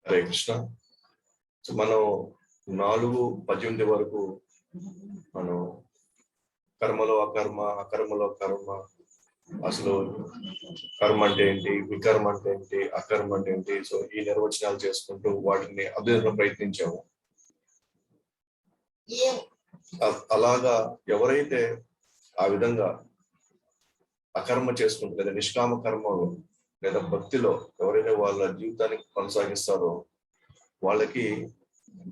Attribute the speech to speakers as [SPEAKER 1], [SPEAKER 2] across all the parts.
[SPEAKER 1] హరే కృష్ణ. మనం 4:18 వరకు మనం కర్మలో అకర్మ, అకర్మలో కర్మ, అసలు కర్మ అంటే ఏంటి, వికర్మ అంటే ఏంటి, అకర్మ అంటే ఏంటి, సో ఈ నిర్వచనాలు చేసుకుంటూ వాటిని అభ్యర్థన ప్రయత్నించాము. అలాగా ఎవరైతే ఆ విధంగా అకర్మ చేసుకుంటారు లేదా నిష్కామ కర్మలో లేదా భక్తిలో ఎవరైతే వాళ్ళ జీవితాన్ని కొనసాగిస్తారో వాళ్ళకి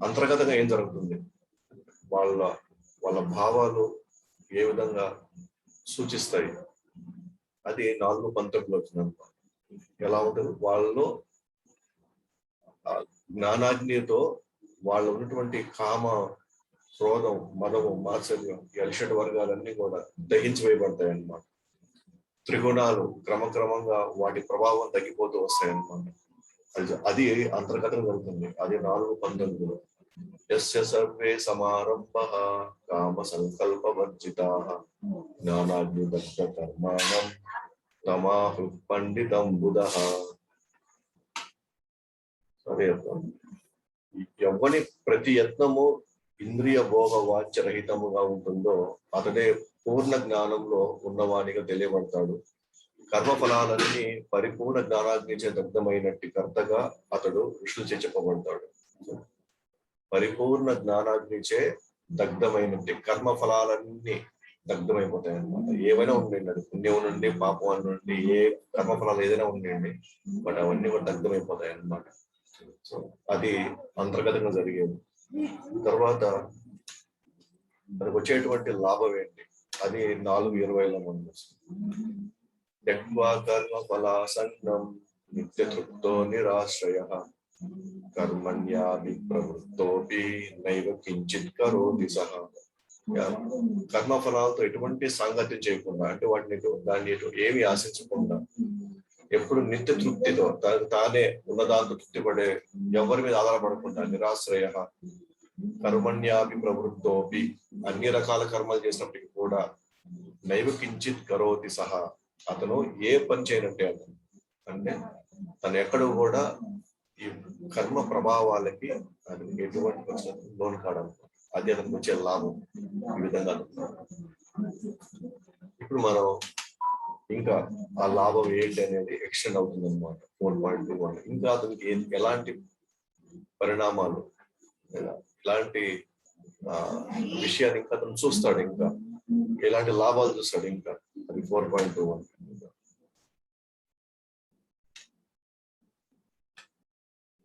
[SPEAKER 1] అంతర్గతంగా ఏం జరుగుతుంది, వాళ్ళ వాళ్ళ భావాలు ఏ విధంగా సూచిస్తాయి, అది 4:19 వచ్చినంత ఎలా ఉంటుంది. వాళ్ళు జ్ఞానాగ్నితో వాళ్ళు ఉన్నటువంటి కామ, క్రోధం, మదము, మాత్సర్యం, ఈ అరిషడ్ వర్గాలన్నీ కూడా దహించి వేయబడతాయి అన్నమాట. త్రిగుణాలు క్రమక్రమంగా వాటి ప్రభావం తగ్గిపోతూ వస్తాయి అన్నమాట. అది అంతర్గతంగా జరుగుతుంది. అది 4:19. యస్య సర్వే సమారంభః కామ సంకల్పవర్జితాః జ్ఞానాగ్నిదగ్ధ కర్మాణం తమాహు పండితం బుధః. అదే ఎవరి ప్రతి యత్నము ఇంద్రియ భోగ వాచ్యరహితముగా ఉంటుందో అతడే పూర్ణ జ్ఞానంలో ఉన్నవానిగా తెలియబడతాడు. కర్మఫలాలన్నీ పరిపూర్ణ జ్ఞానాగ్నిచే దగ్ధమైనట్టి కర్తగా అతడు ఋషులచే చెప్పబడతాడు. పరిపూర్ణ జ్ఞానాగ్నిచే దగ్ధమైనట్టి కర్మఫలాలన్నీ దగ్ధమైపోతాయి అన్నమాట. ఏవైనా ఉండండి, అది పుణ్యం నుండి పాపం నుండి ఏ కర్మఫలాలు ఏదైనా ఉండండి, బట్ అవన్నీ కూడా దగ్ధమైపోతాయి అన్నమాట. సో అది అంతర్గతంగా జరిగేది. తర్వాత మనకు వచ్చేటువంటి లాభం ఏంటి, అది 4:20లో మనం త్యక్త్వా కర్మ ఫలాసంగం నిత్యతృప్తో నిరాశ్రయః కర్మణ్యాభి ప్రవృత్తోపి నైవ కించిత్ కరోతి సహ. కర్మఫలాలతో ఎటువంటి సాంగత్యం చేయకుండా, అంటే దాన్ని ఏమి ఆశించకుండా ఎప్పుడు నిత్య తృప్తితో తానే ఉన్నదాంతో తృప్తి పడే, ఎవరి మీద ఆధారపడకుండా నిరాశ్రయ కర్మణ్యాభి ప్రవృత్తోపి, అన్ని రకాల కర్మలు చేసినప్పటికీ కూడా నైవ కించిత్ కరోతి సహా, అతను ఏ పని చేయనట్టే అతను, అంటే తను ఎక్కడ కూడా ఈ కర్మ ప్రభావాలకి అతనికి ఎటువంటి లోన్ కావడం, అది అతనికి వచ్చే లాభం. ఈ విధంగా ఇప్పుడు మనం ఇంకా ఆ లాభం ఏంటి అనేది ఎక్స్టెండ్ అవుతుంది అనమాట. 4.21 ఇంకా అతనికి ఎలాంటి పరిణామాలు, ఎలాంటి విషయాన్ని ఇంకా అతను చూస్తాడు, ఇంకా ఎలాంటి లాభాలు చూస్తాడు, ఇంకా అది 4.21.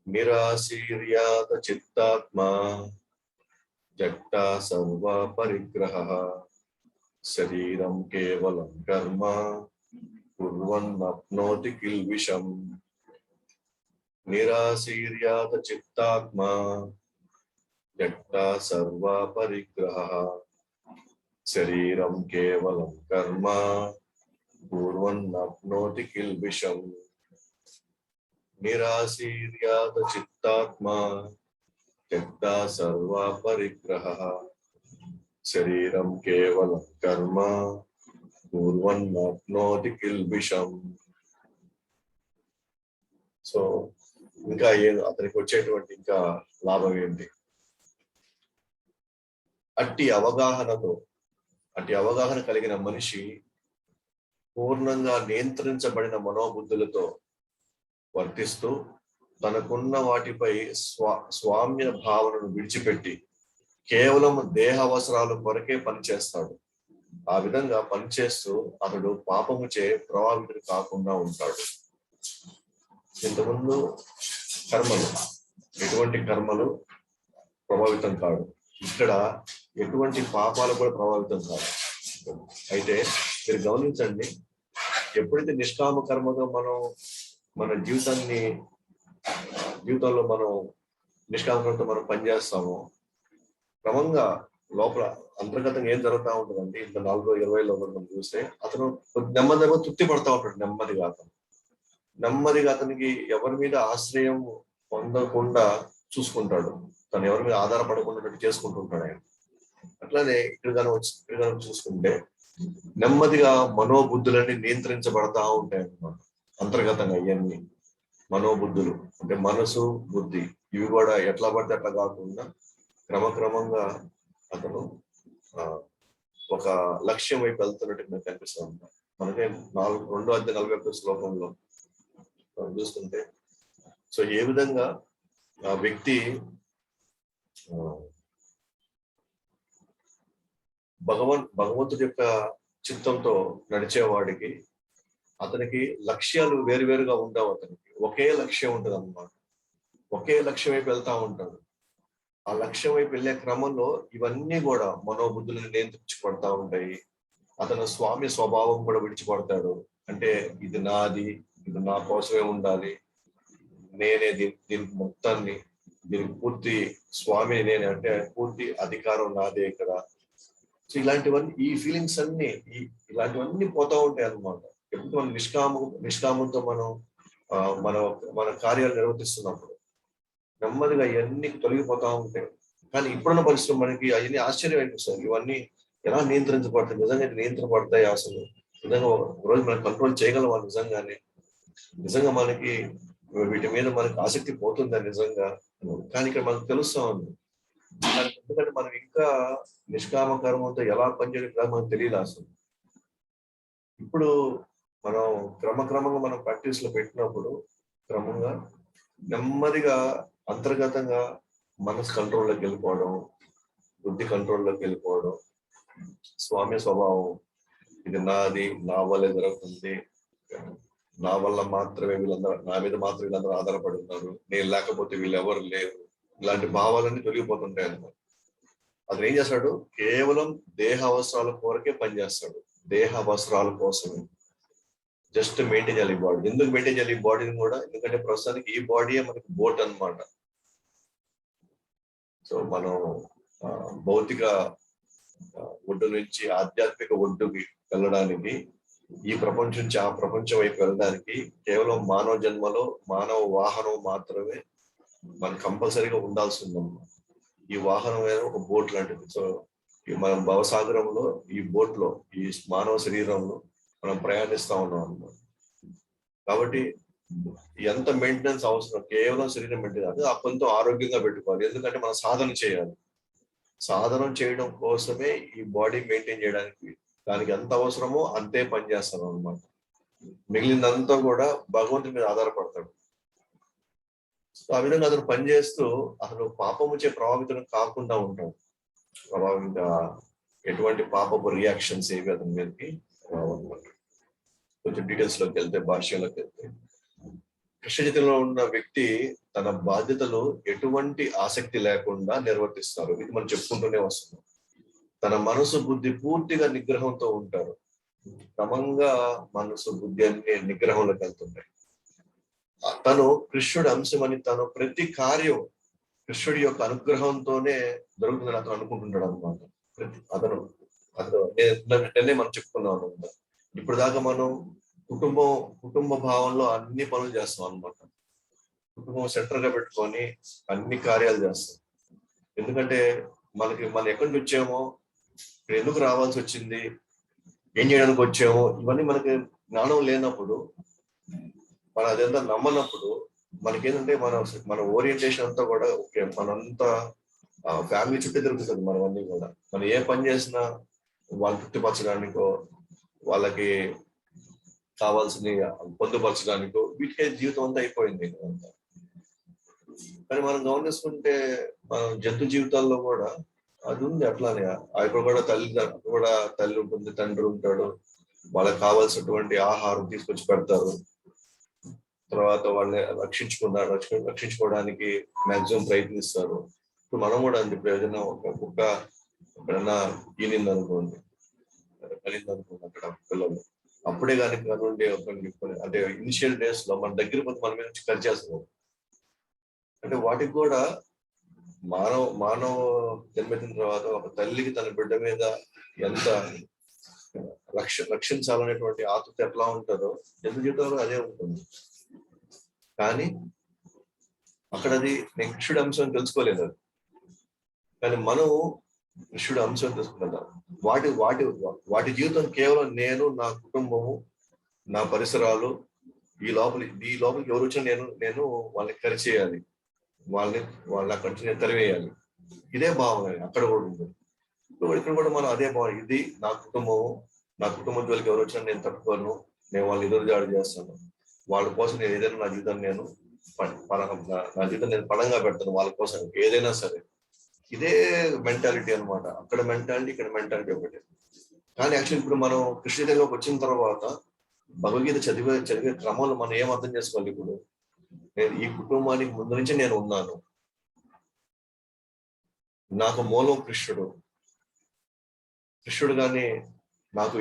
[SPEAKER 1] నిరాశీర్యాత చిత్తాత్మా జక్తా సర్వ పరిగ్రహః శరీరం కేవలం కర్మ కుర్వన్నప్నోతి కిల్బిషం. నిరాశీర్యాత చిత్తాత్మా జక్తా సర్వ పరిగ్రహః శరీరం కేవలం కర్మ కుర్వన్నప్నోతి కిల్బిషం. నిరాశీర్యాత చిత్తాత్మా త్యక్తా సర్వ పరిగ్రహః శరీరం కేవలం కర్మ కుర్వన్నప్నోతి కిల్బిషం. సో ఇంకా అతనికి వచ్చేటువంటి ఇంకా లాభం ఏంటి, అట్టి అవగాహన కలిగిన మనిషి పూర్ణంగా నియంత్రించబడిన మనోబుద్ధులతో వర్తిస్తూ తనకున్న వాటిపై స్వామ్య భావనను విడిచిపెట్టి కేవలం దేహ అవసరాల కొరకే పనిచేస్తాడు. ఆ విధంగా పనిచేస్తూ అతడు పాపముచే ప్రభావితుడు కాకుండా ఉంటాడు. ఇంతకుముందు ఎటువంటి కర్మలు ప్రభావితం కాదు, ఇక్కడ ఎటువంటి పాపాలు కూడా ప్రభావితం కాదు. అయితే మీరు గమనించండి, ఎప్పుడైతే నిష్కామ కర్మతో మన జీవితంలో మనం నిష్కామ కర్మతో మనం పనిచేస్తామో క్రమంగా లోపల అంతర్గతంగా ఏం జరుగుతూ ఉంటుందంటే, ఇంత 4:20లో మనం చూస్తే అతను నెమ్మదిగా తృప్తి పడతా ఉంటాడు. నెమ్మదిగా అతనికి ఎవరి మీద ఆశ్రయం పొందకుండా చూసుకుంటాడు, తను ఎవరి మీద ఆధారపడకుండా చేసుకుంటుంటాడు ఆయన. అట్లానే ఇక్కడ చూసుకుంటే నెమ్మదిగా మనోబుద్ధులన్నీ నియంత్రించబడతా ఉంటాయి అన్నమాట అంతర్గతంగా. ఇవన్నీ మనోబుద్ధులు అంటే మనసు, బుద్ధి ఇవి కూడా ఎట్లా పడితే అట్లా కాకుండా క్రమక్రమంగా అతను ఒక లక్ష్యం వైపు వెళ్తున్నట్టు మనకు కనిపిస్తూ ఉంటాం. మనకే 2:41 శ్లోకంలో చూస్తుంటే సో ఏ విధంగా ఆ వ్యక్తి భగవంతుడి యొక్క చిత్తంతో నడిచేవాడికి అతనికి లక్ష్యాలు వేరువేరుగా ఉండవు. అతనికి ఒకే లక్ష్యం ఉంటుంది అన్నమాట. ఒకే లక్ష్యం వైపు వెళ్తా ఉంటాడు. ఆ లక్ష్యం వైపు వెళ్ళే క్రమంలో ఇవన్నీ కూడా మనోబుద్ధులను నియంత్రించబడతా ఉంటాయి. అతను స్వామి స్వభావం కూడా విడిచిపడతాడు. అంటే ఇది నాది, ఇది నా కోసమే ఉండాలి, నేనే దీనికి మొత్తాన్ని, దీనికి పూర్తి స్వామి నేనే, అంటే పూర్తి అధికారం నాదే ఇక్కడ. సో ఇలాంటివన్నీ, ఈ ఫీలింగ్స్ అన్ని ఇలాంటివన్నీ పోతా ఉంటాయి అన్నమాట. ఎప్పుడు మనం నిష్కామంతో మనం మన మన కార్యాలు నిర్వర్తిస్తున్నప్పుడు నెమ్మదిగా ఇవన్నీ తొలగిపోతా ఉంటాయి. కానీ ఇప్పుడున్న పరిస్థితులు మనకి అవన్నీ ఆశ్చర్యం అనిపిస్తుంది. ఇవన్నీ ఎలా నియంత్రించబడతాయి, నిజంగా నియంత్రించబడతాయి, అసలు నిజంగా ఒక రోజు మనం కంట్రోల్ చేయగలం నిజంగా మనకి వీటి మీద మనకి ఆసక్తి పోతుందా నిజంగా. కానీ ఇక్కడ మనకు తెలుస్తా ఉంది. ఎందుకంటే మనం ఇంకా నిష్కామ కర్మంతో ఎలా పనిచేయడం మనకు తెలియదు అసలు. ఇప్పుడు మనం క్రమక్రమంగా మనం ప్రాక్టీస్ లో పెట్టినప్పుడు క్రమంగా నెమ్మదిగా అంతర్గతంగా మనసు కంట్రోల్లోకి వెళ్ళిపోవడం, బుద్ధి కంట్రోల్లోకి వెళ్ళిపోవడం, స్వామి స్వభావం ఇది నాది, నా వల్లే జరుగుతుంది, నా వల్ల మాత్రమే వీళ్ళందరూ, నా మీద మాత్రం వీళ్ళందరూ ఆధారపడి ఉన్నారు, నేను లేకపోతే వీళ్ళు ఎవరు లేరు, ఇలాంటి భావాలన్నీ తొలగిపోతుంటాయి అన్నమాట. అతను ఏం చేస్తాడు, కేవలం దేహ అవసరాల కోరకే పనిచేస్తాడు. దేహ అవసరాల కోసమే జస్ట్ మెయింటైన్ చేయాలి ఈ బాడీ. ఎందుకు మెయింటైన్ చేయాలి ఈ బాడీని కూడా, ఎందుకంటే ప్రస్తుతానికి ఈ బాడీయే మనకి బోట్ అన్నమాట. సో మనం భౌతిక ఒడ్డు నుంచి ఆధ్యాత్మిక ఒడ్డుకి వెళ్ళడానికి, ఈ ప్రపంచం నుంచి ఆ ప్రపంచం వైపు వెళ్ళడానికి కేవలం మానవ జన్మలో మానవ వాహనం మాత్రమే మనకు కంపల్సరీగా ఉండాల్సి ఉందన్నమాట. ఈ వాహనం అనేది ఒక బోట్ లాంటిది. సో మనం భవసాగరంలో ఈ బోట్ లో, ఈ మానవ శరీరంలో మనం ప్రయాణిస్తా ఉన్నాం అన్నమాట. కాబట్టి ఎంత మెయింటెనెన్స్ అవసరం, కేవలం శరీరం మెయింటెనెన్స్ అది కొంచెం ఆరోగ్యంగా పెట్టుకోవాలి. ఎందుకంటే మనం సాధన చేయాలి. సాధన చేయడం కోసమే ఈ బాడీ మెయింటైన్ చేయడానికి దానికి ఎంత అవసరమో అంతే పనిచేస్తాను అనమాట. మిగిలిందంతా కూడా భగవంతుడి మీద ఆధారపడతాడు. ఆ విధంగా అతను పనిచేస్తూ అసలు పాపము చే ప్రభావితం కాకుండా ఉంటాడు. ప్రభావితంగా ఎటువంటి పాపపు రియాక్షన్స్ ఏవి అతని మీదకి రావన్నమాట. కొంచెం డీటెయిల్స్ లోకి వెళ్తే, భాష్యంలోకి వెళ్తే, కృష్ణచైతన్యంలో ఉన్న వ్యక్తి తన బాధ్యతలు ఎటువంటి ఆసక్తి లేకుండా నిర్వర్తిస్తారు. ఇది మనం చెప్పుకుంటూనే వస్తున్నాం. తన మనసు బుద్ధి పూర్తిగా నిగ్రహంతో ఉంటారు. క్రమంగా మనసు బుద్ధి అన్ని నిగ్రహంలోకి వెళ్తుంటాయి. తను కృష్ణుడి అంశం అని తను ప్రతి కార్యం కృష్ణుడి యొక్క అనుగ్రహంతోనే దొరుకుతుందని అతను అనుకుంటున్నాడు అనమాట. అతను మనం చెప్పుకున్నాం అనమాట. ఇప్పుడు దాకా మనం కుటుంబ భావంలో అన్ని పనులు చేస్తాం అనమాట. కుటుంబం సెంటర్ గా పెట్టుకొని అన్ని కార్యాలు చేస్తాం. ఎందుకంటే మనం ఎక్కడి నుంచి వచ్చామో, ఎందుకు రావాల్సి వచ్చింది, ఏం చేయడానికి వచ్చామో, ఇవన్నీ మనకి జ్ఞానం లేనప్పుడు, మన అదంతా నమ్మనప్పుడు మనకేంటంటే మన ఓరియంటేషన్ అంతా కూడా ఓకే, మనంతా ఫ్యామిలీ చుట్టూ తిరుగుతుంది. మనం అన్ని కూడా మనం ఏ పని చేసినా వాళ్ళు తృప్తిపరచడానికో, వాళ్ళకి కావాల్సిన పొందుపరచడానికో, వీటికే జీవితం అంతా అయిపోయింది. కానీ మనం గమనిస్తుంటే మన జంతు జీవితాల్లో కూడా అది ఉంది అట్లానే. ఇప్పుడు కూడా తల్లి ఉంటుంది, తండ్రి ఉంటాడు, వాళ్ళకి కావాల్సినటువంటి ఆహారం తీసుకొచ్చి పెడతారు. తర్వాత వాళ్ళని రక్షించుకోవడానికి మాక్సిమం ప్రయత్నిస్తారు. ఇప్పుడు మనం కూడా అంది, ప్రయోజనం ఒక కుక్క ఎక్కడన్నా ఈనింది అనుకోండి, అక్కడ పిల్లలు అప్పుడే కానీ కానివ్వండి, అంటే ఇనిషియల్ డేస్ లో మన దగ్గర పోతే మన మీద నుంచి ఖర్చేస్తారు. అంటే వాటికి కూడా మానవ జన్మెత్తిన తర్వాత ఒక తల్లికి తన బిడ్డ మీద ఎంత రక్షించాలనేటువంటి ఆతృత ఎట్లా ఉంటుందో జంతు జీవితంలో అదే ఉంటుంది. కానీ అక్కడ అది నేను కృష్ణుడి అంశం తెలుసుకోలేదు. అది కానీ మనం కృష్ణుడి అంశం తెలుసుకుంటాం. వాటి జీవితం కేవలం నేను, నా కుటుంబము, నా పరిసరాలు, ఈ లోపలికి ఎవరు వచ్చినా నేను వాళ్ళని కరి చేయాలి, వాళ్ళ అక్కడి నుంచి నేను తరివేయాలి. ఇదే భావన అక్కడ కూడా ఉంటుంది. ఇక్కడ కూడా మనం అదే భావన, ఇది నా కుటుంబం జోలికి ఎవరు వచ్చినా నేను తట్టుకోను, నేను వాళ్ళని ఎదురుదాడి చేస్తాను, వాళ్ళ కోసం నేను ఏదైనా నా జీవితాన్ని నా జీవితం నేను పణంగా పెడతాను వాళ్ళ కోసం, ఏదైనా సరే. ఇదే మెంటాలిటీ అనమాట. అక్కడ మెంటాలిటీ, ఇక్కడ మెంటాలిటీ ఒకటి. కానీ యాక్చువల్లీ ఇప్పుడు మనం కృష్ణలోకి వచ్చిన తర్వాత భగవద్గీత చదివే క్రమంలో మనం ఏం అర్థం చేసుకోవాలి? ఇప్పుడు నేను ఈ కుటుంబానికి ముందు నుంచి నేను ఉన్నాను, నాకు మూలం కృష్ణుడు కానీ నాకు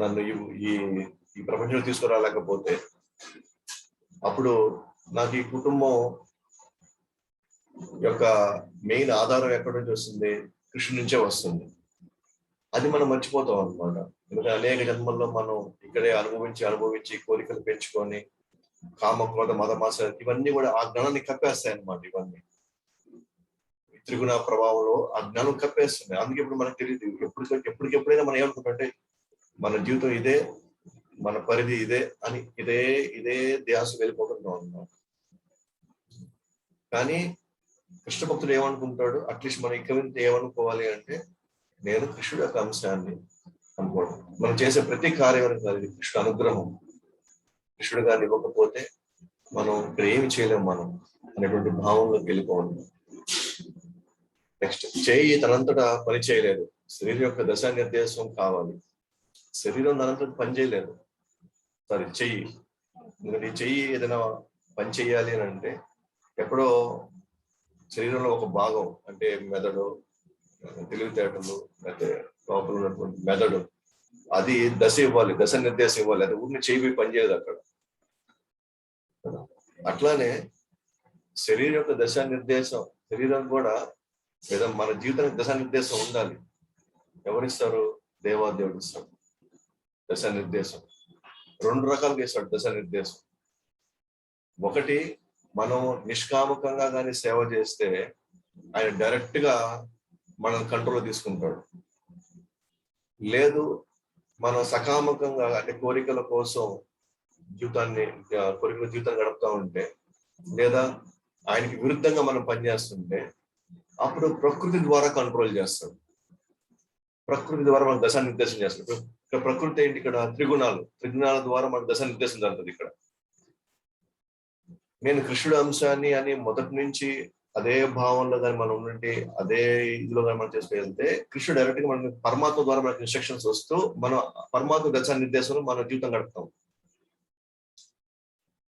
[SPEAKER 1] నన్ను ఈ ప్రపంచంలో తీసుకురాలేకపోతే అప్పుడు నాకు ఈ కుటుంబం యొక్క మెయిన్ ఆధారం ఎక్కడి నుంచి వస్తుంది? కృష్ణుడి నుంచే వస్తుంది. అది మనం మర్చిపోతాం అనమాట. ఎందుకంటే అనేక జన్మల్లో మనం ఇక్కడే అనుభవించి కోరికలు పెంచుకొని కామ క్రోధ మద మాస ఇవన్నీ కూడా ఆ జ్ఞానాన్ని కప్పేస్తాయి అనమాట. ఇవన్నీ త్రిగుణ ప్రభావంలో ఆ జ్ఞానం కప్పేస్తున్నాయి. అందుకే ఇప్పుడు మనకు తెలియదు. ఎప్పటికెప్పుడైనా మనం ఏమనుకుంటే మన జీవితం ఇదే, మన పరిధి ఇదే అని ఇదే ధ్యాస వెళ్ళిపోతుంటాం అన్నమాట. కానీ కృష్ణ భక్తుడు ఏమనుకుంటాడు? అట్లీస్ట్ మనం ఇక్కడ ఏమనుకోవాలి అంటే, నేను కృష్ణుడు యొక్క అంశాన్ని అనుకోవడం. మనం చేసే ప్రతి కార్యం కాదు, కృష్ణ అనుగ్రహం. కృష్ణుడు గారిని ఇవ్వకపోతే మనం ఇక్కడ ఏమి చేయలేము మనం అనేటువంటి భావంలోకి వెళ్ళిపోవాలి. నెక్స్ట్, చేయి తనంతటా పని చేయలేదు, శరీరం యొక్క దశ నిర్దేశం కావాలి. శరీరం తనంతట పని చేయలేదు. చెయ్యి ఏదైనా పని చేయాలి అని అంటే ఎక్కడో శరీరంలో ఒక భాగం, అంటే మెదడు, తెలివితేటలు, అయితే లోపల ఉన్నటువంటి మెదడు, అది దశ నిర్దేశం ఇవ్వాలి. అది ఊరిని చేయి పని చేయదు అక్కడ. అట్లానే శరీరం యొక్క దశ నిర్దేశం, శరీరం కూడా లేదా మన జీవితానికి దశ నిర్దేశం ఉండాలి. ఎవరిస్తారు? దేవాదేవుడు ఇస్తాడు దశ నిర్దేశం. 2 రకాలుగా ఇస్తాడు దశ నిర్దేశం. ఒకటి, మనం నిష్కామకంగా కానీ సేవ చేస్తే ఆయన డైరెక్ట్ గా మనం కంట్రోల్లో తీసుకుంటాడు. లేదు, మనం సకామకంగా అంటే కోరికల జీవితాన్ని గడుపుతా ఉంటే, లేదా ఆయనకి విరుద్ధంగా మనం పనిచేస్తుంటే అప్పుడు ప్రకృతి ద్వారా కంట్రోల్ చేస్తాడు. ప్రకృతి ద్వారా మనం దశ నిర్దేశం చేస్తాడు. ఇక్కడ ప్రకృతి ఏంటి? ఇక్కడ త్రిగుణాల ద్వారా మనకు దశ నిర్దేశం జరుగుతుంది. ఇక్కడ నేను కృష్ణుడు అంశాన్ని అని మొదటి నుంచి అదే భావంలో కానీ మనం ఉండి అదే ఇదిలో కానీ మనం చేసి వెళ్తే, కృష్ణుడు డైరెక్ట్ గా మనకి పరమాత్మ ద్వారా మనకి ఇన్స్ట్రక్షన్స్ వస్తూ మనం పరమాత్మ దశ నిర్దేశంలో మన జీవితం గడుపుతాం.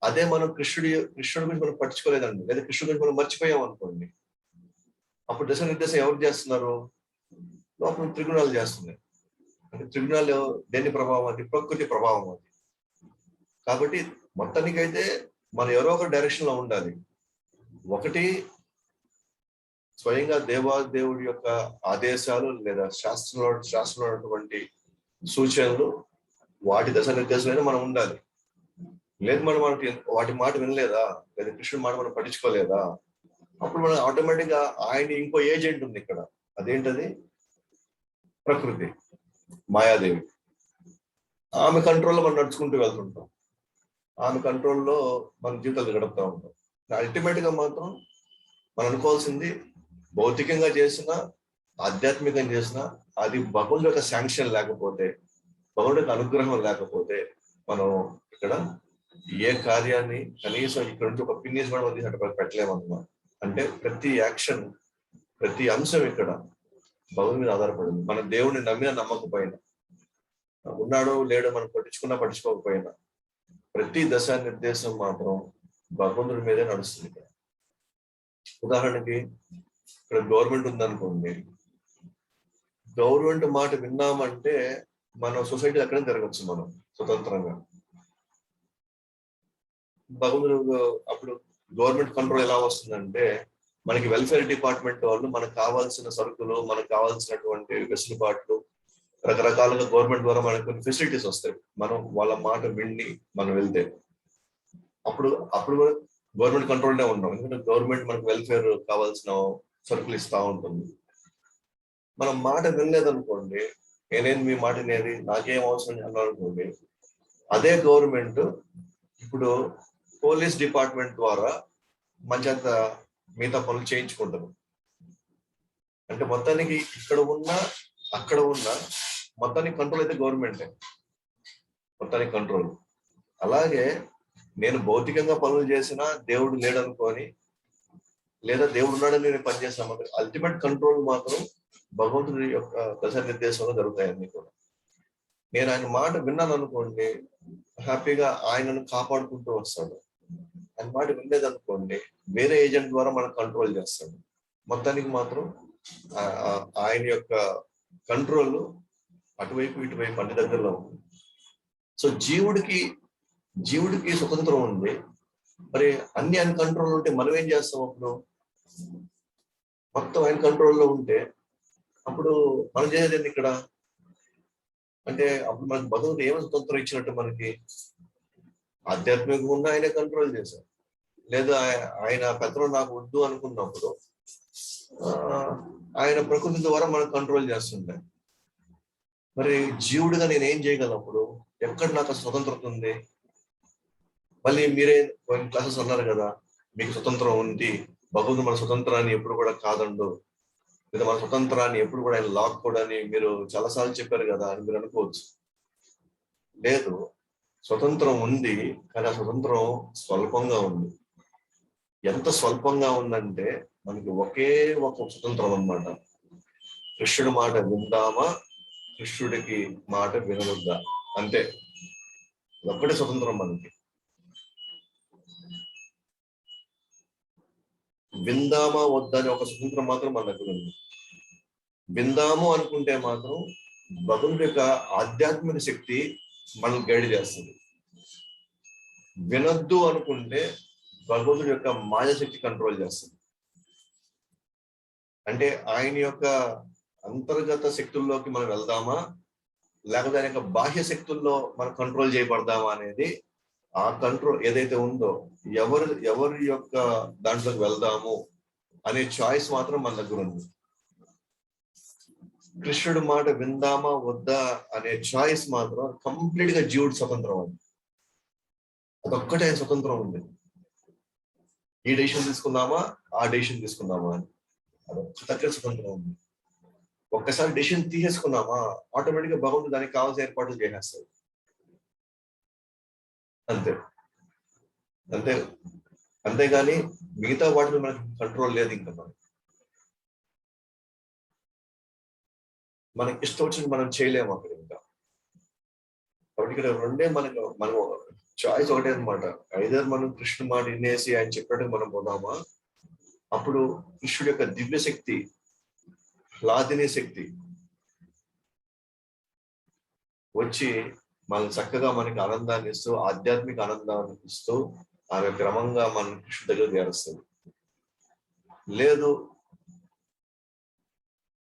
[SPEAKER 1] అదే మనం కృష్ణుడి గురించి మనం పట్టించుకోలేదండి, లేదా కృష్ణుడి గురించి మనం మర్చిపోయాం అనుకోండి, అప్పుడు దశ నిర్దేశం ఎవరు చేస్తున్నారు? లోపల త్రిగుణాలు చేస్తున్నాయి. అంటే త్రిగుణాలు దేని ప్రభావం? అది ప్రకృతి ప్రభావం. అది కాబట్టి మొత్తానికైతే మనం ఎవరో ఒక డైరెక్షన్ లో ఉండాలి. ఒకటి, స్వయంగా దేవాదేవుడి యొక్క ఆదేశాలు లేదా శాస్త్రంలో ఉన్నటువంటి సూచనలు, వాటి దశ నిర్దేశంలో మనం ఉండాలి. లేదు మనం వాటి మాట వినలేదా, లేదా కృష్ణుడి మాట మనం పట్టించుకోలేదా, అప్పుడు మనం ఆటోమేటిక్ గా ఆయన ఇంకో ఏజెంట్ ఉంది ఇక్కడ. అదేంటది? ప్రకృతి, మాయాదేవి. ఆమె కంట్రోల్లో మనం నడుచుకుంటూ వెళ్తుంటాం. ఆమె కంట్రోల్లో మన జీవితాలు గడుపుతూ ఉంటాం. అల్టిమేట్ గా మాత్రం మనం అనుకోవాల్సింది, భౌతికంగా చేసిన, ఆధ్యాత్మికంగా చేసిన, అది భగవంతుడి యొక్క శాంక్షన్ లేకపోతే, భగవంతుడి యొక్క అనుగ్రహం లేకపోతే మనం ఇక్కడ ఏ కార్యాన్ని కనీసం ఇక్కడ నుంచి ఒక పిన్నిస్ కూడా తీసి పెట్టలేమన్నమాట. అంటే ప్రతి యాక్షన్, ప్రతి అంశం ఇక్కడ భగవంతుడి మీద ఆధారపడింది. మన దేవుడిని నమ్మిన నమ్మకపోయినా, ఉన్నాడో లేడో మనం పట్టించుకోకపోయినా, ప్రతి దశ నిర్దేశం మాత్రం భగవంతుడి మీదే నడుస్తుంది. ఇక్కడ ఉదాహరణకి, ఇక్కడ గవర్నమెంట్ ఉందనుకోండి, గవర్నమెంట్ మాట విన్నామంటే మన సొసైటీ అక్కడే జరగచ్చు మనం స్వతంత్రంగా. భగవంతుడు అప్పుడు గవర్నమెంట్ కంట్రోల్ ఎలా వస్తుందంటే, మనకి వెల్ఫేర్ డిపార్ట్మెంట్ వాళ్ళు మనకు కావాల్సిన సరుకులు, మనకు కావాల్సినటువంటి వెసులుబాట్లు, రకరకాలుగా గవర్నమెంట్ ద్వారా మనకు కొన్ని ఫెసిలిటీస్ వస్తాయి. మనం వాళ్ళ మాట విని మనం వెళ్తే అప్పుడు గవర్నమెంట్ కంట్రోల్నే ఉన్నాం. ఎందుకంటే గవర్నమెంట్ మనకు వెల్ఫేర్ కావాల్సిన సరుకులు ఇస్తా ఉంటుంది. మనం మాట వినలేదనుకోండి, నేనేది మీ మాట నేది, నాకేం అవసరం అన్నారు అనుకోండి, అదే గవర్నమెంట్ ఇప్పుడు పోలీస్ డిపార్ట్మెంట్ ద్వారా మంచింత మిగతా పనులు చేయించుకుంటారు. అంటే మొత్తానికి ఇక్కడ ఉన్న అక్కడ ఉన్న మొత్తానికి కంట్రోల్ అయితే గవర్నమెంటే, మొత్తానికి కంట్రోల్. అలాగే నేను భౌతికంగా పనులు చేసినా దేవుడు లేడనుకొని, లేదా దేవుడు ఉన్నాడని నేను పనిచేస్తాను, అల్టిమేట్ కంట్రోల్ మాత్రం భగవంతుడి యొక్క దశ నిర్దేశంలో జరుగుతాయి అన్ని కూడా. నేను ఆయన మాట విన్నాను అనుకోండి, హ్యాపీగా ఆయనను కాపాడుకుంటూ వస్తాడు. ఆయన మాట వినలేదనుకోండి, వేరే ఏజెంట్ ద్వారా మనం కంట్రోల్ చేస్తాడు. మొత్తానికి మాత్రం ఆయన యొక్క కంట్రోల్ అటువైపు ఇటువైపు అన్ని దగ్గరలో ఉంది. సో జీవుడికి స్వతంత్రం ఉంది. మరి అన్ని ఆయన కంట్రోల్ ఉంటే మనం ఏం చేస్తాం? అప్పుడు మొత్తం ఆయన కంట్రోల్లో ఉంటే అప్పుడు మనం చేసేది ఇక్కడ అంటే అప్పుడు మనకి భగవంతుడు ఏమైనా స్వతంత్రం ఇచ్చినట్టు? మనకి ఆధ్యాత్మికంగా ఉన్న ఆయనే కంట్రోల్ చేశారు. లేదా ఆయన పెద్దలు నాకు వద్దు అనుకున్నప్పుడు ఆయన ప్రకృతి ద్వారా మనం కంట్రోల్ చేస్తుంటాయి. మరి జీవుడిగా నేను ఏం చేయగలప్పుడు? ఎక్కడ నాకు స్వతంత్రత ఉంది? మళ్ళీ మీరే కొన్ని క్లాసెస్ అన్నారు కదా, మీకు స్వతంత్రం ఉంది, భగవంతుడు మన స్వతంత్రాన్ని ఎప్పుడు కూడా కాదండు, లేదా మన స్వతంత్రాన్ని ఎప్పుడు కూడా ఆయన లాక్కోడని మీరు చాలాసార్లు చెప్పారు కదా అని మీరు అనుకోవచ్చు. లేదు, స్వతంత్రం ఉంది, కానీ ఆ స్వతంత్రం స్వల్పంగా ఉంది. ఎంత స్వల్పంగా ఉందంటే మనకి ఒకే ఒక స్వతంత్రం అన్నమాట. కృష్ణుడి మాట విందామా, కృష్ణుడికి మాట వినవద్దా, అంతే. ఒక్కటే స్వతంత్రం మనకి. విందామా వద్దా అని ఒక స్వతంత్రం మాత్రం మన దగ్గర ఉంది. విందాము అనుకుంటే మాత్రం భగవంతుడి యొక్క ఆధ్యాత్మిక శక్తి మనల్ని గైడ్ చేస్తుంది. వినొద్దు అనుకుంటే భగవంతుడి యొక్క మాయాశక్తి కంట్రోల్ చేస్తుంది. అంటే ఆయన యొక్క అంతర్గత శక్తుల్లోకి మనం వెళ్దామా, లేకపోతే ఆయన యొక్క బాహ్య శక్తుల్లో మనం కంట్రోల్ చేయబడదామా అనేది, ఆ కంట్రోల్ ఏదైతే ఉందో, ఎవరి యొక్క దాంట్లోకి వెళ్దాము అనే చాయిస్ మాత్రం మన దగ్గర ఉంది. కృష్ణుడి మాట విందామా వద్దా అనే చాయిస్ మాత్రం కంప్లీట్ గా జీవుడు స్వతంత్రం అది. అదొక్కటే స్వతంత్రం ఉంది. ఈ డెసిషన్ తీసుకుందామా, ఆ డెసిషన్ తీసుకుందామా అని అదొక్క దగ్గర స్వతంత్రం ఉంది. ఒక్కసారి డెసిషన్ తీసేసుకున్నామా, ఆటోమేటిక్ గా భగవంతుడు దానికి కావాల్సిన ఏర్పాట్లు చేసేస్తాడు. అంతే అంతే అంతేగాని మిగతా వాటిలో మనకి కంట్రోల్ లేదు. ఇంకా మనకి ఇష్టం వచ్చినట్టు మనం చేయలేము అక్కడ. ఇంకా కాబట్టి ఇక్కడ రెండే మనం చాయిస్ ఒకటే అనమాట. ఐదర్ మనం కృష్ణుడి మాట వినేసి ఆయన చెప్పినట్టు మనం పోదామా, అప్పుడు కృష్ణుడి యొక్క దివ్య శక్తి, హ్లాదిని శక్తి వచ్చి మనం చక్కగా మనకి ఆనందాన్ని ఇస్తూ, ఆధ్యాత్మిక ఆనందాన్ని ఇస్తూ ఆమె క్రమంగా మన కృష్ణుడి దగ్గర చేరుస్తుంది. లేదు,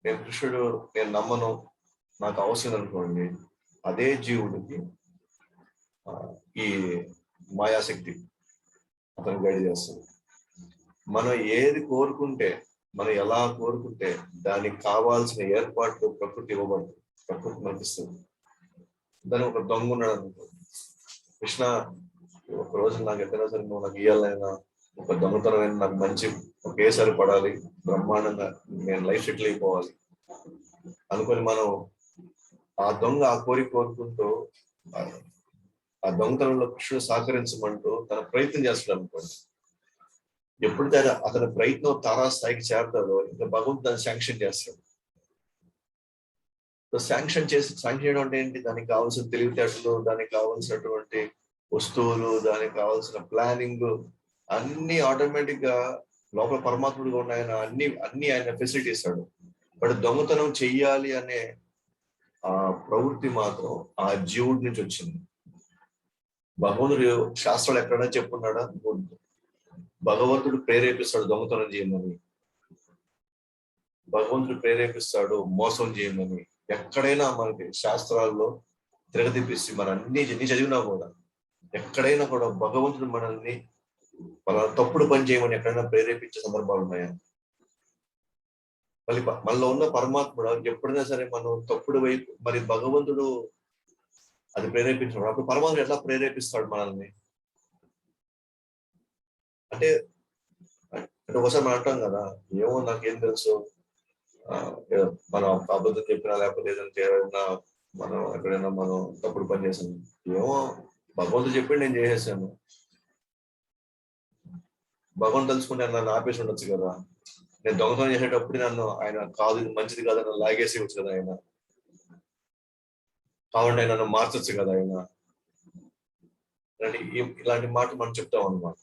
[SPEAKER 1] నేను నమ్మను, నాకు అవసరం అనుకోండి, అదే జీవుడికి ఈ మాయాశక్తి అతను గైడ్ చేస్తుంది. మనం ఏది కోరుకుంటే, మనం ఎలా కోరుకుంటే దానికి కావాల్సిన ఏర్పాట్లు ప్రకృతి ఇవ్వబడుతుంది, ప్రకృతి మనకిస్తుంది. దాని ఒక దొంగ ఉన్నాడు అనుకో, కృష్ణ ఒక రోజు నాకు ఎక్కడైనా సరే నువ్వు నాకు ఇయ్యాలైనా ఒక దొంగతనమైన నాకు మంచి ఒకేసారి పడాలి, బ్రహ్మాండంగా నేను లైఫ్ సెటిల్ అయిపోవాలి అనుకొని మనం ఆ దొంగ ఆ కోరుకుంటూ ఆ దొంగతనంలో కృష్ణుడు సహకరించమంటూ తన ప్రయత్నం చేస్తాడు అనుకోండి. ఎప్పుడైతే అతని ప్రయత్నం తారాస్థాయికి చేరుతాడో ఇంకా భగవంతుడు దాన్ని శాంక్షన్ చేస్తాడు. శాంక్షన్ చేయడం అంటే ఏంటి? దానికి కావాల్సిన తెలివితేటలు, దానికి కావాల్సినటువంటి వస్తువులు, దానికి కావాల్సిన ప్లానింగ్ అన్ని ఆటోమేటిక్ గా లోపల పరమాత్ముడిగా ఉన్న ఆయన అన్ని ఆయన ఫెసిలిటీ ఇస్తాడు. బట్ దొంగతనం చెయ్యాలి అనే ఆ ప్రవృత్తి మాత్రం ఆ జీవుడి నుంచి వచ్చింది. భగవంతుడు శాస్త్రాలు ఎక్కడైనా చెప్పున్నాడా? భగవంతుడు ప్రేరేపిస్తాడు దొంగతనం చేయమని, భగవంతుడు ప్రేరేపిస్తాడు మోసం చేయమని. ఎక్కడైనా మనకి శాస్త్రాల్లో తిరగతిప్పిసి మన అన్ని చదివినా కూడా ఎక్కడైనా కూడా భగవంతుడు మనల్ని తప్పుడు పని చేయమని ఎక్కడైనా ప్రేరేపించే సందర్భాలు ఉన్నాయా? మళ్ళీ మనలో ఉన్న పరమాత్ముడు ఎప్పుడైనా సరే మనం తప్పుడు వైపు, మరి భగవంతుడు అది ప్రేరేపించినప్పుడు అప్పుడు పరమాత్ముడు ఎట్లా ప్రేరేపిస్తాడు మనల్ని అంటే అంటే ఒకసారి మనం అంటాం కదా, ఏమో నాకేం తెలుసు, మనం అబద్ధం చెప్పినా లేకపోతే ఏదైనా మనం ఎక్కడైనా మనం తప్పుడు పని చేసాము, ఏమో భగవంతుడు చెప్పి నేను చేసేసాను, భగవంతుడు తెలుసుకుంటే నన్ను ఆపేసి ఉండొచ్చు కదా, నేను దొంగతనం చేసేటప్పుడు నన్ను ఆయన కాదు ఇది మంచిది కాదని లాగేసి వచ్చు కదా ఆయన, కావాలంటే నన్ను మార్చొచ్చు కదా ఆయన, ఇలాంటి మాట మనం చెప్తాం అన్నమాట.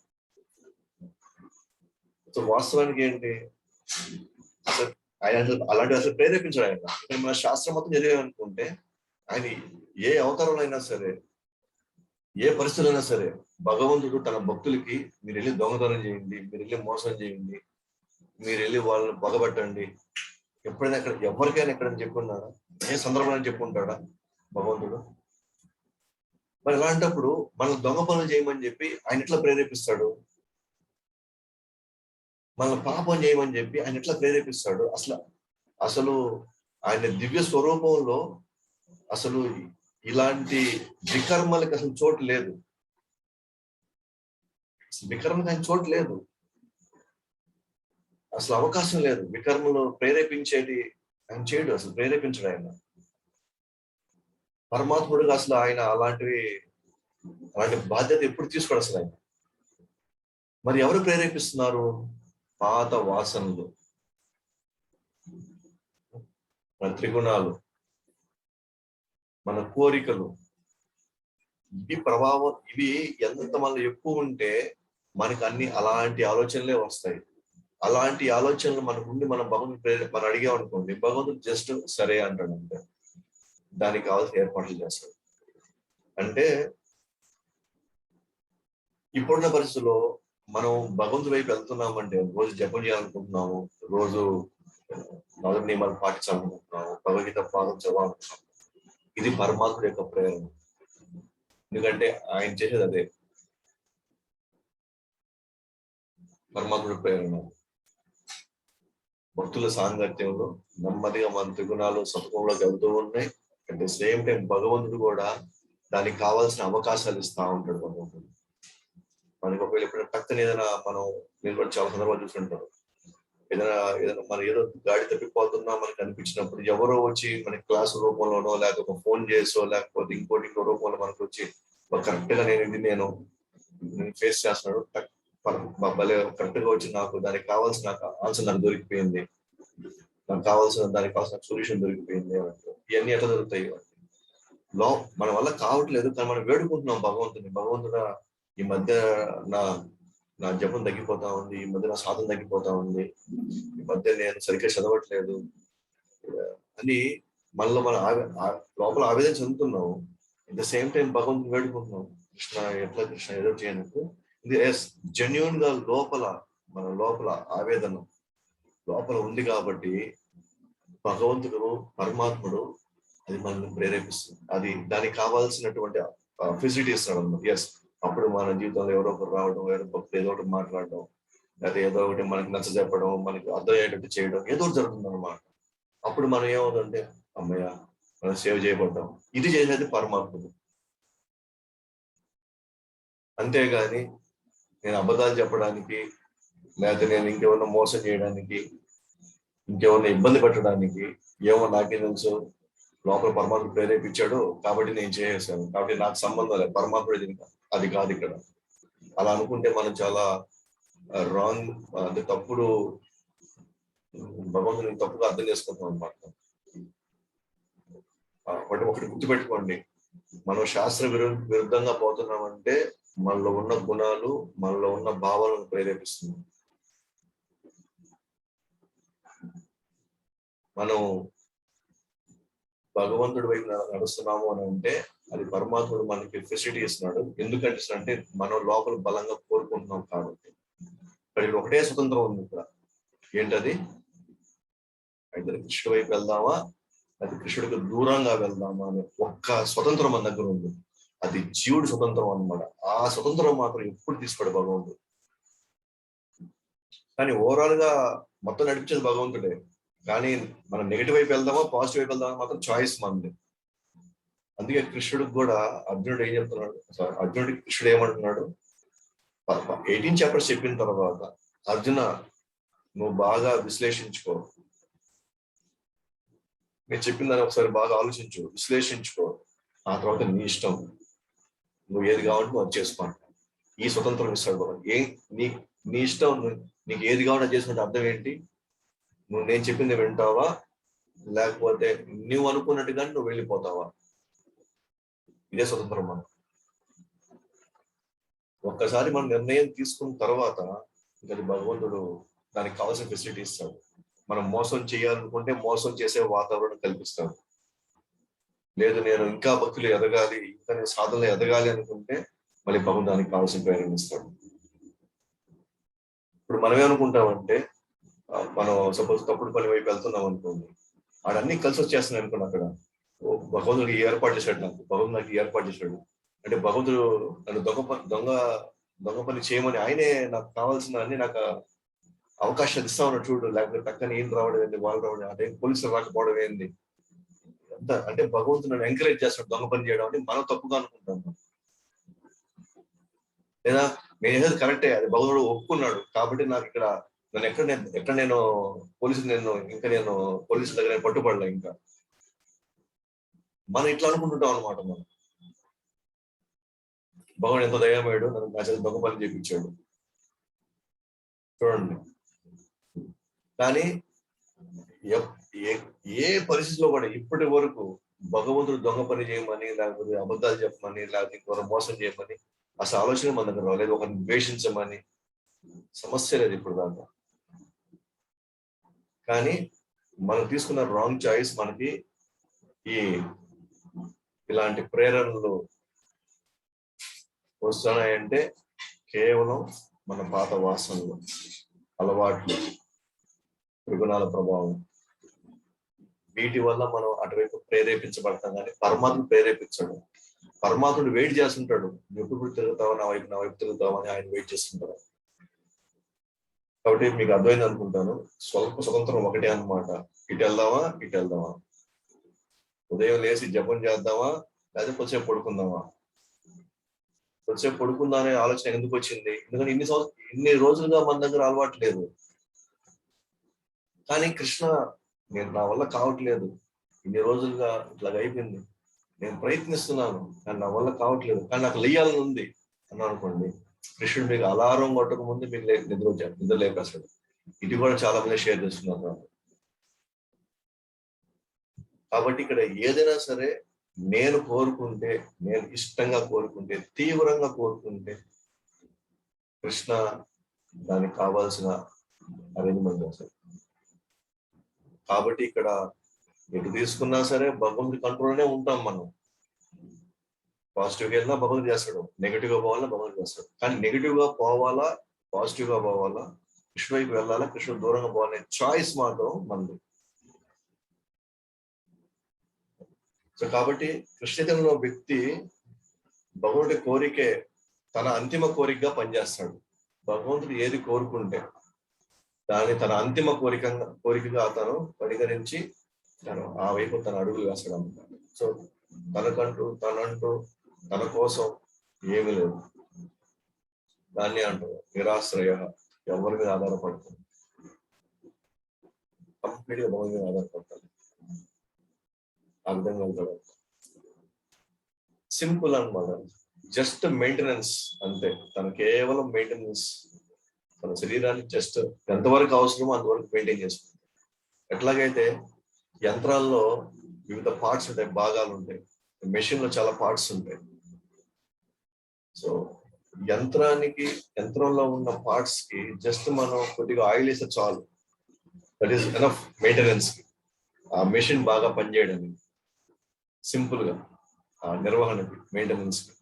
[SPEAKER 1] సో వాస్తవానికి ఏంటి, అసలు ఆయన అసలు అలాంటివి అసలు ప్రేరేపించాడు ఆయన. మన శాస్త్రం మొత్తం చదివామనుకుంటే ఆయన ఏ అవతారంలో అయినా సరే, ఏ పరిస్థితులు అయినా సరే, భగవంతుడు తన భక్తులకి మీరు వెళ్ళి దొంగతనం చేయండి, మీరు వెళ్ళి మోసం చేయండి, మీరు వెళ్ళి వాళ్ళని పగబట్టండి, ఎప్పుడైనా ఎక్కడ ఎవరికైనా ఎక్కడైనా చెప్పుకున్నాడా, ఏ సందర్భంలో చెప్పుకుంటాడా భగవంతుడు? మరి అలాంటప్పుడు మనం దొంగ పనులు చేయమని చెప్పి ఆయన ఎట్లా ప్రేరేపిస్తాడు, మన పాపం చేయమని చెప్పి ఆయన ఎట్లా ప్రేరేపిస్తాడు? అసలు అసలు ఆయన దివ్య స్వరూపంలో అసలు ఇలాంటి వికర్మలకు అసలు చోటు లేదు, వికర్మకి ఆయన చోటు లేదు, అసలు అవకాశం లేదు. వికర్మలు ప్రేరేపించేది ఆయన చేయడు, అసలు ప్రేరేపించడు ఆయన. పరమాత్ముడుగా అసలు ఆయన అలాంటి బాధ్యత ఎప్పుడు తీసుకోడు అసలు ఆయన. మరి ఎవరు ప్రేరేపిస్తున్నారు? పాత వాసనలు, మన త్రిగుణాలు, మన కోరికలు, ఇవి ప్రభావం, ఇవి ఎంత మనలో ఎక్కువ ఉంటే మనకి అన్ని అలాంటి ఆలోచనలే వస్తాయి. అలాంటి ఆలోచనలు మనకు ఉండి మనం భగవంతుడు మనం అడిగామనుకోండి, భగవంతుడు జస్ట్ సరే అంటాడు, అంటే దానికి కావాల్సిన ఏర్పాట్లు చేస్తాడు. అంటే ఇప్పుడున్న పరిస్థితుల్లో మనం భగవంతుడి వైపు వెళ్తున్నామంటే, రోజు జపం చేయాలనుకుంటున్నాము, రోజు మొదటి నియమాలు పాటించాలనుకుంటున్నాము, భగవద్గీత పాదం చదవాలనుకుంటున్నాము, ఇది పరమాత్ముడి యొక్క ప్రేరణ. ఎందుకంటే ఆయన చేసేది అదే, పరమాత్ముడి ప్రేరణ. భక్తుల సాంగత్యంలో నెమ్మదిగా మన త్రిగుణాలు సత్వంలోకి వెళ్తూ ఉన్నాయి. అట్ ద సేమ్ టైం భగవంతుడు కూడా దానికి కావాల్సిన అవకాశాలు ఇస్తా ఉంటాడు. భగవంతుడు మనకి ఒకవేళ ఎప్పుడైనా పక్కన ఏదైనా మనం, నేను కూడా చాలా సందర్భాలు చూస్తుంటాను, ఏదైనా మనం ఏదో గాడి తప్పిపోతున్నా మనకి అనిపించినప్పుడు ఎవరో వచ్చి మనకి క్లాస్ రూపంలోనో లేకపోతే ఒక ఫోన్ చేసో లేకపోతే ఇంకో రూపంలో మనకు వచ్చి కరెక్ట్ గా నేను ఫేస్ చేస్తున్నాడు, భలే కరెక్ట్ గా వచ్చి నాకు దానికి కావాల్సిన ఆన్సర్ నాకు దొరికిపోయింది, నాకు దానికి కావాల్సిన సొల్యూషన్ దొరికిపోయింది. ఇవన్నీ ఎట్లా దొరుకుతాయి? మన వల్ల కావట్లేదు, కానీ మనం వేడుకుంటున్నాం భగవంతుడా ఈ మధ్య నా జపం తగ్గిపోతా ఉంది, ఈ మధ్య నా సాధన తగ్గిపోతా ఉంది, ఈ మధ్య నేను సరిగ్గా చదవట్లేదు అని మనలో మన లోపల ఆవేదన చెందుతున్నాము. అట్ ద సేమ్ టైం భగవంతుని వేడుకుంటున్నాం, కృష్ణ ఏదో చేయనట్టు. ఇది జెన్యున్ గా మన లోపల ఆవేదన లోపల ఉంది కాబట్టి భగవంతుడు పరమాత్ముడు అది మనల్ని ప్రేరేపిస్తుంది, అది దానికి కావాల్సినటువంటి ఫెసిలిటీ ఇస్తాడు అన్నమాట. ఎస్, అప్పుడు మన జీవితంలో ఎవరో ఒకరు రావడం, ఏదో ఒకటి మాట్లాడడం, లేదా ఏదో ఒకటి మనకి నచ్చ చెప్పడం, మనకి అర్థమయ్యేటట్టు చేయడం, ఏదో ఒకటి జరుగుతుంది అనమాట. అప్పుడు మనం ఏమవుతుందంటే అమ్మయ్య మనం సేవ్ చేయబడ్డాం, ఇది చేసేది పరమాత్ముడు. అంతేగాని నేను అబద్ధాలు చెప్పడానికి, లేకపోతే నేను ఇంకెవరినో మోసం చేయడానికి, ఇంకెవరిని ఇబ్బంది పెట్టడానికి, ఏమో నాకే తెలుసు, లోపల పరమాత్మ ప్రేరేపించాడు కాబట్టి నేను చేసేసాను, కాబట్టి నాకు సంబంధం లేదు, పరమాత్ముడు అది కాదు ఇక్కడ. అలా అనుకుంటే మనం చాలా రాంగ్, అంటే తప్పుడు, భగవంతుని తప్పుగా అర్థం చేసుకుంటాం అనమాట. ఒకటి గుర్తుపెట్టుకోండి, మనం శాస్త్ర విరుద్ధంగా పోతున్నామంటే మనలో ఉన్న గుణాలు, మనలో ఉన్న భావాలను ప్రేరేపిస్తుంది. మనం భగవంతుడి వైపు నడుస్తున్నాము అని అంటే అది పరమాత్ముడు మనకి ఫెసిలిటీ ఇస్తున్నాడు. ఎందుకంటే అంటే మనం లోపల బలంగా కోరుకుంటున్నాం కాబట్టి. ఇక్కడ ఒకటే స్వతంత్రం ఉంది ఇక్కడ, ఏంటది? అయితే కృష్ణుడి వైపు వెళ్దామా, అది కృష్ణుడికి దూరంగా వెళ్దామా అనే ఒక్క స్వతంత్రం మన దగ్గర ఉంది. అది జీవుడి స్వతంత్రం అన్నమాట. ఆ స్వతంత్రం మాత్రం ఎప్పుడు తీసుకోడు భగవంతుడు. కానీ ఓవరాల్ గా మొత్తం నడిపించేది భగవంతుడే. కానీ మనం నెగిటివ్ వైపు వెళ్దామా, పాజిటివ్ వైపు వెళ్దామా మాత్రం చాయిస్ మనది. అందుకే కృష్ణుడికి కూడా అర్జునుడు ఏం చెప్తున్నాడు, అర్జునుడికి కృష్ణుడు ఏమంటున్నాడు, 18 చాప్టర్స్ చెప్పిన తర్వాత, అర్జున నువ్వు బాగా విశ్లేషించుకో, నేను చెప్పిన దాన్ని ఒకసారి బాగా ఆలోచించు, విశ్లేషించుకో, ఆ తర్వాత నీ ఇష్టం, నువ్వు ఏది కావాలంటే అది చేసుకో. ఈ స్వతంత్రం ఇస్తాడు బాబా. నీ ఇష్టం, నీకు ఏది కావాలంటే చేసుకుంటే అర్థం ఏంటి, నువ్వు నేను చెప్పింది వింటావా, లేకపోతే నువ్వు అనుకున్నట్టుగా నువ్వు వెళ్ళిపోతావా? ఇదే స్వతంత్రం. మనం ఒక్కసారి మన నిర్ణయం తీసుకున్న తర్వాత ఇంకా భగవంతుడు దానికి కావాల్సిన ఫెసిలిటీ ఇస్తాడు. మనం మోసం చేయాలనుకుంటే మోసం చేసే వాతావరణం కల్పిస్తాడు. లేదు నేను ఇంకా భక్తులు ఎదగాలి, ఇంకా నేను సాధనలు ఎదగాలి అనుకుంటే మళ్ళీ భగవంతుడు దానికి కావాల్సిన ప్రేరణ ఇస్తాడు. ఇప్పుడు మనం ఏమనుకుంటామంటే, మనం సపోజ్ తప్పుడు పని వైపు వెళ్తున్నాం అనుకోండి, ఆడన్నీ కలిసి వచ్చేస్తున్నాయి అనుకోండి, అక్కడ భగవంతుడు ఏర్పాటు చేశాడు, భగవంతుడు నాకు ఏర్పాటు చేశాడు అంటే, భగవంతుడు నన్ను దొంగ పని చేయమని ఆయనే నాకు కావాల్సిన అన్ని నాకు అవకాశాలు ఇస్తా ఉన్నాడు చూడు. లేకపోతే పక్కన ఏం రావడం ఏంది, వాళ్ళు రావడం అంటే, పోలీసులు రాకపోవడం ఏంది, అంత అంటే భగవంతుడు నన్ను ఎంకరేజ్ చేస్తాడు దొంగ పని చేయడం అని మనం తప్పుగా అనుకుంటాం. లేదా నేను ఏది కరెక్టే, అది భగవంతుడు ఒప్పుకున్నాడు కాబట్టి నాకు ఇక్కడ నన్ను ఎక్కడ నేను పోలీసుల దగ్గర పట్టుబడలే. ఇంకా మనం ఇట్లా అనుకుంటుంటాం అనమాట. మనం భగవాన్ ఎంత దయమేడు, నన్ను నా చేత దొంగ పని చేయించాడు చూడండి. కానీ ఏ పరిస్థితిలో కూడా ఇప్పటి వరకు భగవంతుడు దొంగ పని చేయమని, లేకపోతే అబద్ధాలు చెప్పమని, లేకపోతే ఇంకొక మోసం చేయమని అసలు ఆలోచన మన దగ్గర రాలేదు. ఒకరిని ద్వేషించమని సమస్య లేదు ఇప్పుడు దాకా. కానీ మనం తీసుకున్న రాంగ్ చాయిస్ మనకి ఇలాంటి ప్రేరణలు వస్తున్నాయంటే కేవలం మన పాత వాసనలు, అలవాట్లు, త్రిగుణాల ప్రభావం, వీటి వల్ల మనం అటువైపు ప్రేరేపించబడతాం. కానీ పరమాత్ముడు ప్రేరేపించాడు. పరమాత్ముడు వెయిట్ చేస్తుంటాడు, ఎప్పుడు తిరుగుతావా నా వైపు తిరుగుతావా అని ఆయన వెయిట్ చేస్తుంటాడు. కాబట్టి మీకు అర్థమైంది అనుకుంటాను. స్వల్ప స్వతంత్రం ఒకటే అన్నమాట. ఇటు వెళ్దామా, ఉదయం లేచి జపం చేద్దామా, లేదా కొద్దిసేపు పడుకుందామా. కొద్దిసేపు పడుకుందా అనే ఆలోచన ఎందుకు వచ్చింది? ఎందుకంటే ఇన్ని రోజులుగా మన దగ్గర అలవాటు లేదు. కానీ కృష్ణ, నేను నా వల్ల కావట్లేదు, ఇన్ని రోజులుగా ఇట్లాగ అయిపోయింది, నేను ప్రయత్నిస్తున్నాను కానీ నా వల్ల కావట్లేదు, కానీ నాకు లేయాలని ఉంది అని అనుకోండి, కృష్ణుడు మీకు అలారం కొట్టక ముందు మీకు నిద్ర లేపేస్తాడు. ఇది కూడా చాలా మంది షేర్ చేస్తున్నారు. కాబట్టి ఇక్కడ ఏదైనా సరే నేను కోరుకుంటే, నేను ఇష్టంగా కోరుకుంటే, తీవ్రంగా కోరుకుంటే కృష్ణ దానికి కావాల్సిన అరేంజ్మెంట్ చేస్తాడు. కాబట్టి ఇక్కడ ఎటు తీసుకున్నా సరే భగవంతుడి కంట్రోల్లోనే ఉంటాం మనం. పాజిటివ్గా వెళ్ళినా భగవంతుడు చేస్తాడు, నెగిటివ్ గా పోవాలా భగవంతుడు చేస్తాడు. కానీ నెగిటివ్ గా పోవాలా, పాజిటివ్ గా పోవాలా, కృష్ణ వైపు వెళ్ళాలా, కృష్ణ దూరంగా పోవాలనే చాయిస్ మాత్రం మనది. సో కాబట్టి కృష్ణచైతన్యంలో వ్యక్తి భగవంతుడి కోరికే తన అంతిమ కోరికగా పనిచేస్తాడు. భగవంతుడు ఏది కోరుకుంటే దాన్ని తన అంతిమ కోరికగా అతను పరిగణించి ఆ వైపు తన అడుగులు వేస్తాడు అన్నమాట. సో తనంటూ తన కోసం ఏమీ లేదు. దాన్ని అంటారు నిరాశ్రయ, ఎవరి మీద ఆధారపడుతుంది, కంప్లీట్ గా భగవంతుడి మీద ఆధారపడతాడు. ఆ విధంగా ఉంటాడు. సింపుల్ అన్నమాట, జస్ట్ మెయింటెనెన్స్ అంతే. తన కేవలం మెయింటెనెన్స్, తన శరీరాన్ని జస్ట్ ఎంతవరకు అవసరమో అంతవరకు మెయింటైన్ చేసుకుంటాం. ఎట్లాగైతే యంత్రాల్లో వివిధ పార్ట్స్ ఉంటాయి, భాగాలు ఉంటాయి, మెషిన్ లో చాలా పార్ట్స్ ఉంటాయి. సో యంత్రంలో ఉన్న పార్ట్స్ కి జస్ట్ మనం కొద్దిగా ఆయిల్ వేస్తే చాలు, దట్ ఈస్ ఎనఫ్ మెయింటెనెన్స్ కి, ఆ మెషిన్ బాగా పనిచేయడానికి, సింపుల్ గా ఆ నిర్వహణకి, మెయింటెనెన్స్ కి.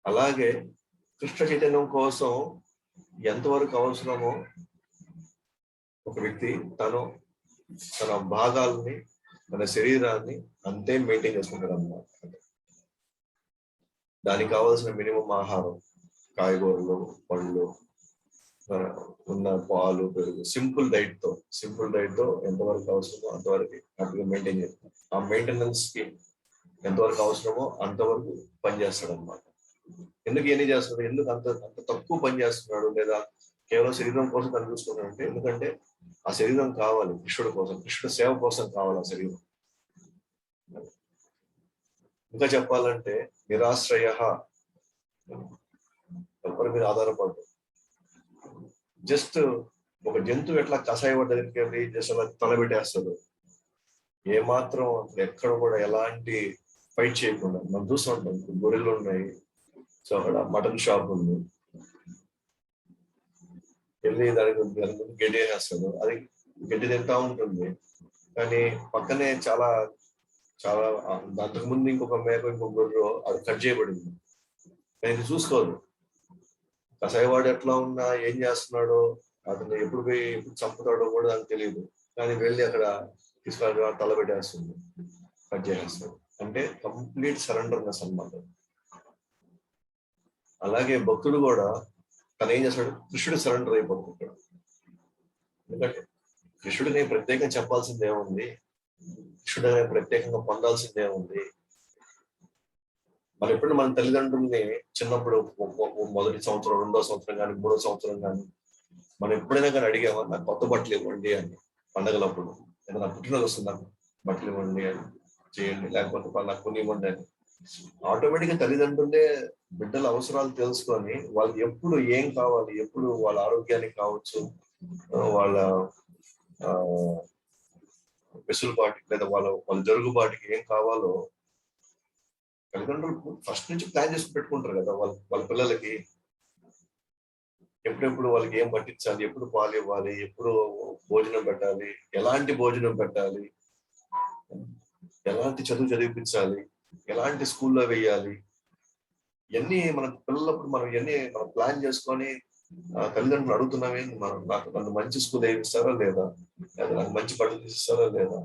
[SPEAKER 1] అలాగే కృష్ణ చైతన్యం కోసం ఎంతవరకు అవసరమో ఒక వ్యక్తి తన భాగాల్ని, తన శరీరాన్ని అంతే మెయింటైన్ చేసుకుంటాడు అన్నమాట. దానికి కావాల్సిన మినిమం ఆహారం, కాయగూరలు, పళ్ళు, ఉన్న పాలు, పెరుగు, సింపుల్ డైట్ తో ఎంతవరకు అవసరమో అంతవరకు హ్యాపీగా మెయింటైన్ చేస్తాం. ఆ మెయింటెనెన్స్ కి ఎంతవరకు అవసరమో అంతవరకు పనిచేస్తాడు అనమాట. ఎందుకు ఎన్ని చేస్తున్నాడు, ఎందుకు అంత అంత తక్కువ పని చేస్తున్నాడు, లేదా కేవలం శరీరం కోసం కనిపిస్తున్నాడు అంటే, ఎందుకంటే ఆ శరీరం కావాలి కృష్ణుడి కోసం, కృష్ణుడి సేవ కోసం కావాలి ఆ శరీరం. ఇంకా చెప్పాలంటే నిరాశ్రయ, ఎవరి మీద ఆధారపడదు. జస్ట్ ఒక జంతువు ఎట్లా కషాయవాడి దగ్గరికి వెళ్ళి జస్ట్ అలా తలబెట్టేస్తుంది, ఏమాత్రం ఎక్కడ కూడా ఎలాంటి ఫైట్ చేయకుండా. మనం చూస్తూ ఉంటాం, గొర్రెలు ఉన్నాయి, సో అక్కడ మటన్ షాప్ ఉంది, వెళ్ళి దానికి గడ్డి వేసేస్తాడు, అది గడ్డి తింటా ఉంటుంది. కానీ పక్కనే చాలా చాలా అంతకుముందు ఇంకొక మేక, ఇంకొక గొర్రె అది కట్ చేయబడింది, కానీ చూసుకోదు. కసాయవాడు ఎట్లా ఉన్నా ఏం చేస్తున్నాడో, అతను ఎప్పుడు పోయి ఎప్పుడు చంపుతాడో కూడా నాకు తెలియదు, కానీ వెళ్ళి అక్కడ తీసుకొని తలబెట్టేస్తుంది, కట్ చేసేస్తాడు. అంటే కంప్లీట్ సరెండర్నెస్ అన్నమాట. అలాగే భక్తుడు కూడా తను ఏం చేస్తాడు, కృష్ణుడు సరెండర్ అయిపోతుంటాడు. ఎందుకంటే కృష్ణుడిని ప్రత్యేకంగా చెప్పాల్సింది ఏముంది, కృష్ణుడిని ప్రత్యేకంగా పొందాల్సింది ఏముంది. మరి ఎప్పుడు మన తల్లిదండ్రుల్ని చిన్నప్పుడు మొదటి సంవత్సరం, రెండో సంవత్సరం కానీ, మూడో సంవత్సరం కానీ, మనం ఎప్పుడైనా కానీ అడిగామా, నాకు కొత్త బట్టలు ఇవ్వండి అని, పండగలప్పుడు, లేదా నా పుట్టినరోజు వస్తుంది నాకు బట్టలు ఇవ్వండి అని చేయండి, లేకపోతే నాకు కొన్ని ఇవ్వండి అని. ఆటోమేటిక్ గా తల్లిదండ్రులే బిడ్డల అవసరాలు తెలుసుకొని వాళ్ళకి ఎప్పుడు ఏం కావాలి, ఎప్పుడు వాళ్ళ ఆరోగ్యానికి కావచ్చు, వాళ్ళ వెసులుబాటుకి, లేదా వాళ్ళ జరుగుబాటుకి ఏం కావాలో తల్లిదండ్రులు ఫస్ట్ నుంచి ప్లాన్ చేసి పెట్టుకుంటారు కదా వాళ్ళ పిల్లలకి. ఎప్పుడెప్పుడు వాళ్ళకి ఏం పట్టించాలి, ఎప్పుడు పాలు ఇవ్వాలి, ఎప్పుడు భోజనం పెట్టాలి, ఎలాంటి భోజనం పెట్టాలి, ఎలాంటి చదువు చదివించాలి, ఎలాంటి స్కూల్లో వేయాలి, ఇవన్నీ మన పిల్లలప్పుడు మనం ఇవన్నీ మనం ప్లాన్ చేసుకొని తల్లిదండ్రులు అడుగుతున్నామే, మనం నన్ను మంచి స్కూల్ వేయిస్తారా లేదా, లేదా నాకు మంచి బట్టలు తీసిస్తారా లేదా,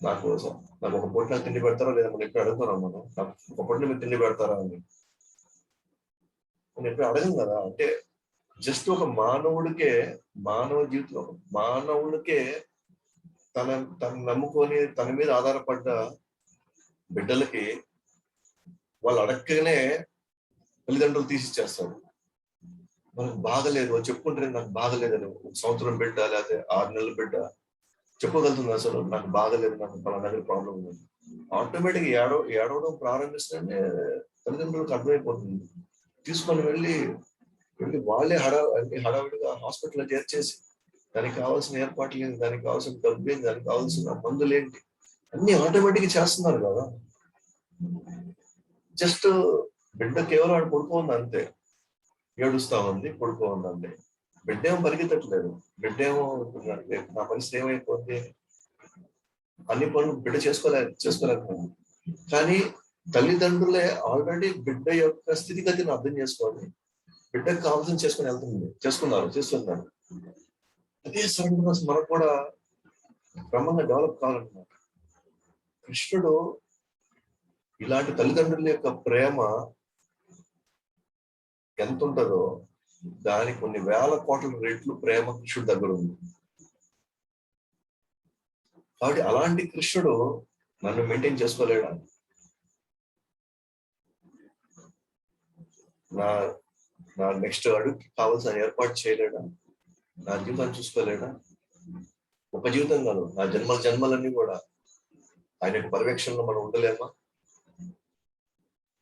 [SPEAKER 1] నాకు ఒక పూట తిండి పెడతారా లేదా, మనం ఎప్పుడు అడుగుతున్నాం, మనం నాకు ఒక పూట మీరు తిండి పెడతారా అని మనం ఎప్పుడు అడగం కదా. అంటే జస్ట్ ఒక మానవుడికే, మానవ జీవితంలో మానవుడికే తను నమ్ముకొని తన మీద ఆధారపడ్డ బిడ్డలకి వాళ్ళు అడగనే తల్లిదండ్రులు తీసిచ్చేస్తారు. మనకు బాగలేదు అని చెప్పుకుంటే, నాకు బాగలేదని ఒక సంవత్సరం బిడ్డ లేకపోతే 6 నెలల బిడ్డ చెప్పగలుగుతుంది అసలు నాకు బాగలేదు, నాకు పలానా దగ్గర ప్రాబ్లం ఉంది. ఆటోమేటిక్ ఏడవడం ప్రారంభిస్తేనే తల్లిదండ్రులకు అర్థమైపోతుంది. తీసుకొని వెళ్ళి వాళ్ళే హడావిడిగా హాస్పిటల్లో చేర్చేసి దానికి కావాల్సిన ఏర్పాట్లు ఏంటి, దానికి కావాల్సిన డబ్బు ఏంటి, దానికి కావాల్సిన మందులు ఏంటి, అన్ని ఆటోమేటిక్ చేస్తున్నారు కదా. జస్ట్ బిడ్డ కేవలం ఆడు పడుకోంది అంతే, ఏడుస్తా ఉంది పడుకోంది అంతే. బిడ్డ ఏమో పరిగెత్తట్లేదు, బిడ్డ ఏమో నా పరిస్థితి ఏమైపోతుంది, అన్ని పనులు బిడ్డ చేసుకోలేకపోయింది. కానీ తల్లిదండ్రులే ఆల్రెడీ బిడ్డ యొక్క స్థితిగతిని అర్థం చేసుకొని బిడ్డకు కావాల్సిన చేస్తున్నారు. అదే సరెండర్నెస్ మనకు కూడా క్రమంగా డెవలప్ కావాలన్నమాట. కృష్ణుడు ఇలాంటి తల్లిదండ్రుల యొక్క ప్రేమ ఎంత ఉంటుందో దానికి కొన్ని వేల కోట్ల రెట్లు ప్రేమ కృష్ణుడి దగ్గర ఉంది. కాబట్టి అలాంటి కృష్ణుడు నన్ను మెయింటైన్ చేసుకోలేడా, నా నెక్స్ట్ అడుగుకి కావాల్సిన ఏర్పాటు చేయలేడా, నా జీవితాన్ని చూసుకోలేడా. ఒక జీవితం కాదు, నా జన్మలన్నీ కూడా ఆయన యొక్క పర్యవేక్షణలో మనం ఉండలేమా?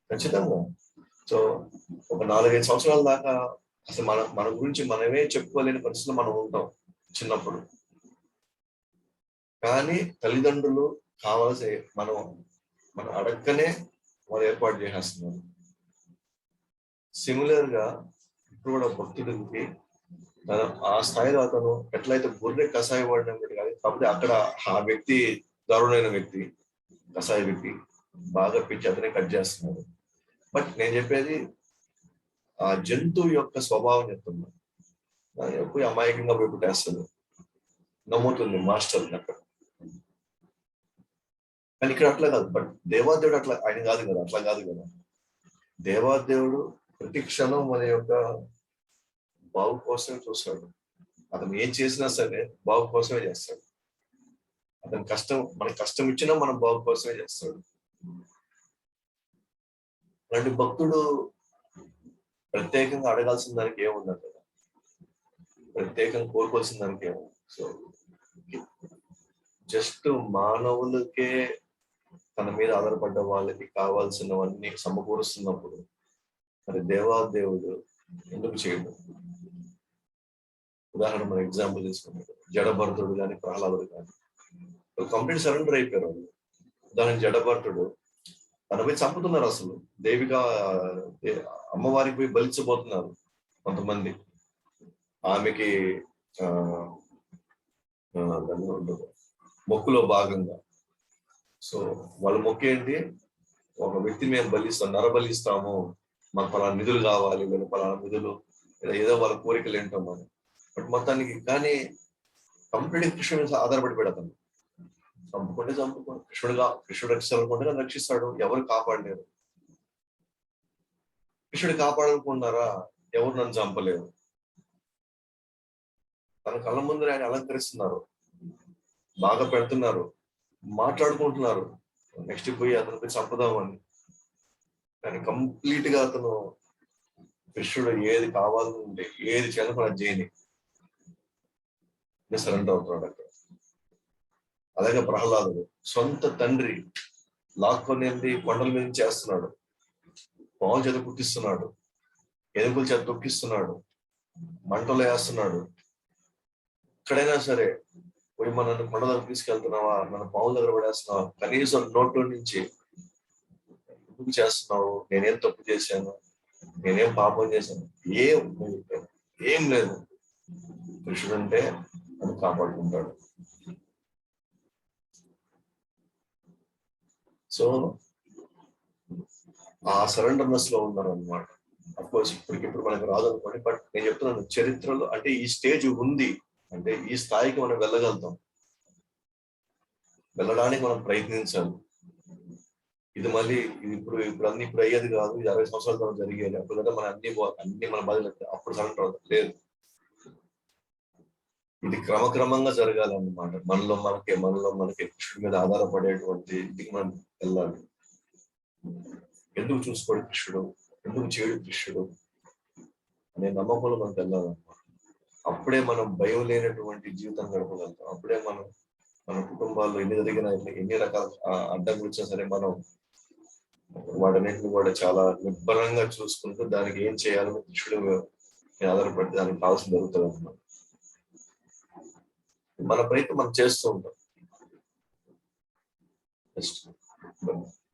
[SPEAKER 1] ఖచ్చితంగా. సో ఒక 4-5 సంవత్సరాల దాకా అసలు మన గురించి మనమే చెప్పుకోలేని పరిస్థితిలో మనం ఉంటాం చిన్నప్పుడు. కానీ తల్లిదండ్రులు కావాల్సి మనం అడగనే వాళ్ళు ఏర్పాటు చేసేస్తున్నారు. సిమిలర్ గా ఇప్పుడు కూడా భక్తుడికి ఆ స్థాయిలో అతను ఎట్లయితే గొర్రె కషాయ వాడిన కాబట్టి అక్కడ ఆ వ్యక్తి దారుణమైన వ్యక్తి, కషాయ వ్యక్తి బాగా పిచ్చి అతనే కట్ చేస్తున్నారు. బట్ నేను చెప్పేది ఆ జంతువు యొక్క స్వభావం చెప్తున్నా. పోయి అమాయకంగా పోయి పుట్టేస్తుంది, నమ్ముతుంది మాస్టర్ అక్కడ. కానీ ఇక్కడ అట్లా కాదు. బట్ దేవాదేవుడు అట్లా ఆయన కాదు కదా, అట్లా కాదు కదా. దేవాదేవుడు ప్రతి క్షణం మన యొక్క బాగు కోసమే చూస్తాడు. అతను ఏం చేసినా సరే బాగు కోసమే చేస్తాడు. అతని మనకి కష్టం ఇచ్చినా మనం బాగు కోసమే చేస్తాడు. అలాంటి భక్తుడు ప్రత్యేకంగా అడగాల్సిన దానికి ఏముందంట, ప్రత్యేకంగా కోరుకోవాల్సిన దానికి ఏముంది. సో జస్ట్ మానవులకే తన మీద ఆధారపడ్డ వాళ్ళకి కావాల్సినవన్నీ సమకూరుస్తున్నప్పుడు మరి దేవాదేవుడు ఎందుకు చేయడు? ఉదాహరణ మన ఎగ్జాంపుల్ తీసుకున్నాడు, జడభరతుడు కానీ ప్రహ్లాదుడు కానీ కంప్లీట్ సరెండర్ అయిపోయారు వాళ్ళు. ఉదాహరణ జడభరతుడు తన మీద చంపుతున్నారు, అసలు దేవిగా అమ్మవారికి పోయి బలించబోతున్నారు కొంతమంది, ఆమెకి మొక్కులో భాగంగా. సో వాళ్ళ మొక్కు ఏంటి, ఒక వ్యక్తి మేము బలిస్తాం, నరబలిస్తాము, మాకు పలానా నిధులు కావాలి, లేదా పలానా నిధులు, ఏదో వాళ్ళ కోరికలు ఏంటో మనం. బట్ మొత్తానికి కానీ కంప్లీట్ కృష్ణుడి మీద ఆధారపడిపోయాడు అతను. చంపుకుంటే కృష్ణుడు రక్షిస్తాడుకుంటే రక్షిస్తాడు, ఎవరు కాపాడలేరు. కృష్ణుడు కాపాడాలనుకున్నారా, ఎవరు నన్ను చంపలేరు. తన కళ్ళ ముందు ఆయన అలంకరిస్తున్నారు, బాగా పెడుతున్నారు, మాట్లాడుకుంటున్నారు, నెక్స్ట్ పోయి అతనిపై చంపుదామని. కానీ కంప్లీట్ గా అతను కృష్ణుడు ఏది కావాలంటే ఏది చేయాలని అది చేయని సరెండర్ అవుతున్నాడు అక్కడ. అలాగే ప్రహ్లాదుడు సొంత తండ్రి లాక్కొని కొండల మీద చేస్తున్నాడు, పాము చేత కుట్టిస్తున్నాడు, ఎనుగుల చేత తొక్కిస్తున్నాడు, మంటలు వేస్తున్నాడు. ఎక్కడైనా సరే పోయి నన్ను కొండ దగ్గర తీసుకెళ్తున్నావా, నన్ను పాము దగ్గర పడేస్తున్నావా, కనీసం నోట్లో నుంచి ఎందుకు చేస్తున్నావు, నేనేం తప్పు చేశాను, నేనేం పాపం చేశాను, ఏం లేదు. కృష్ణుడు అంటే నన్ను కాపాడుకుంటాడు. సో ఆ సరెండర్నెస్ లో ఉన్నారు అనమాట. అఫ్కోర్స్ ఇప్పుడు మనకు రాదు అనుకోండి, బట్ నేను చెప్తున్నాను చరిత్రలో అంటే ఈ స్టేజ్ ఉంది అంటే ఈ స్థాయికి మనం వెళ్ళగలుగుతాం, వెళ్ళడానికి మనం ప్రయత్నించాలి. ఇది మళ్ళీ ఇప్పుడు అయ్యేది కాదు, ఇది 60 సంవత్సరాల తర్వాత జరిగేది. అప్పుడు కదా మన అన్ని మన బాధలు అప్పుడు సరెండర్ అవుతుంది లేదు. ఇది క్రమక్రమంగా జరగాలన్నమాట. మనలో మనకి కృష్ణుడి మీద ఆధారపడేటువంటి ఇంటికి మనం వెళ్ళాలి. ఎందుకు చూసుకోడు కృష్ణుడు, ఎందుకు చేయడు కృష్ణుడు అనే నమ్మకంలో మనకు వెళ్ళాలన్నమాట. అప్పుడే మనం భయం లేనటువంటి జీవితం గడపగలుగుతాం. అప్పుడే మన కుటుంబాల్లో ఎన్ని జరిగినా ఎన్ని రకాల అడ్డంకులు వచ్చినా సరే మనం వాటన్నింటిని కూడా చాలా నిబ్బరంగా చూసుకుంటూ దానికి ఏం చేయాలని కృష్ణుడు ఆధారపడి దానికి కావాల్సిన జరుగుతుంది అన్నమాట. మన ప్రయత్నం మనం చేస్తూ ఉంటాం.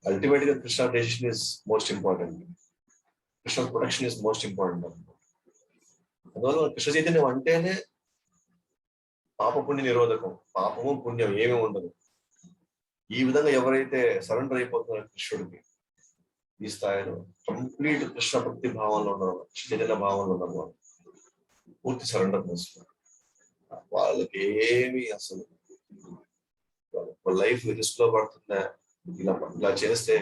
[SPEAKER 1] అల్టిమేట్ గా Krishna decision is most important, Krishna protection is most important. అందువల్ల కృష్ణ చైతన్యం అంటేనే పాప పుణ్య నిరోధకం, పాపము పుణ్యం ఏమీ ఉండదు. ఈ విధంగా ఎవరైతే సరెండర్ అయిపోతున్నారో కృష్ణుడికి ఈ స్థాయిలో కంప్లీట్ కృష్ణ భక్తి భావంలో ఉన్నారు, చైతన్య భావంలో ఉన్నారు, పూర్తి సరెండర్నెస్, వాళ్ళకి ఏమి అసలు వాళ్ళ లైఫ్ రిస్క్ లో పడుతుందా, ఇలా చేస్తే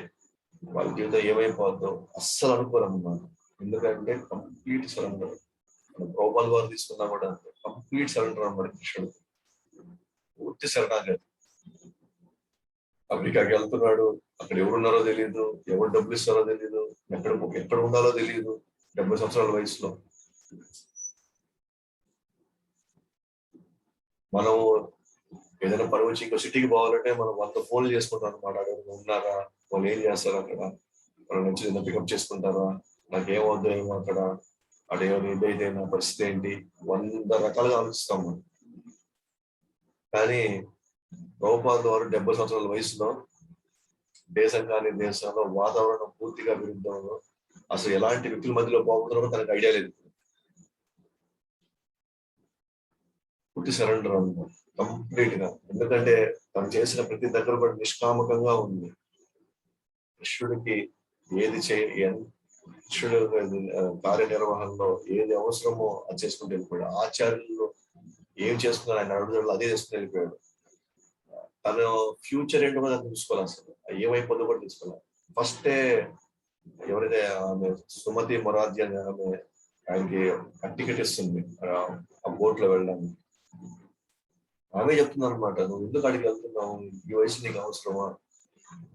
[SPEAKER 1] వాళ్ళ జీవితం ఏమైపోద్దో అస్సలు అనుకోరన్నమాట. ఎందుకంటే కంప్లీట్ సరెండర్. గోపాల్ వారు తీసుకున్నా కూడా కంప్లీట్ సరెండర్ అన్నమాట కృష్ణుడు, పూర్తి శరణాగతి. అమెరికాకి వెళ్తున్నాడు, అక్కడ ఎవరున్నారో తెలియదు, ఎవరు డబ్బులు ఇస్తారో తెలియదు, ఎక్కడ ఉండాలో తెలియదు, 70 సంవత్సరాల వయసులో. మనం ఏదైనా పని వచ్చి ఇంకో సిటీకి పోవాలంటే మనం 100 ఫోన్లు చేసుకుంటాం అనమాట. అక్కడ ఉన్నారా, వాళ్ళు ఏం చేస్తారు, అక్కడ వాళ్ళ నుంచి ఏదైనా పికప్ చేసుకుంటారా, నాకేమవుద్దో ఏమో అక్కడ ఏమైనా ఇదైతే నా పరిస్థితి ఏంటి, 100 రకాలుగా ఆలోచిస్తాం మనం. కానీ ప్రభుపాదుల వారు 70 సంవత్సరాల వయసులో దేశం కాని దేశంలో వాతావరణం పూర్తిగా విరుద్ధంలో అసలు ఎలాంటి వ్యక్తుల మధ్యలో పోతున్నారో తనకు ఐడియా లేదు. పూర్తి సరెండర్ అన్నమాట కంప్లీట్ గా. ఎందుకంటే తను చేసిన ప్రతి దగ్గర కూడా నిష్కామకంగా ఉంది. కృష్ణుడికి ఏది కృష్ణుడు కార్యనిర్వహణలో ఏది అవసరమో అది చేసుకుంటూ వెళ్ళిపోయాడు. ఆచార్యులు ఏం చేసుకున్నారు ఆయన అడుగుదల అదే చేసుకుని వెళ్ళిపోయాడు. తను ఫ్యూచర్ ఏంటో కూడా తెలుసుకోవాలి, అసలు ఏమైపోతుందో కూడా తెలుసుకోవాలి. ఫస్టే ఎవరైతే ఆమె సుమతి మొరార్జీ అని ఆమె ఆయనకి టికెట్ ఇస్తుంది ఆ బోట్ లో వెళ్ళడానికి, ఆమె చెప్తున్నారు అనమాట, నువ్వు ఎందుకు అడిగి వెళ్తున్నావు, ఈ వయసు నీకు అవసరమా,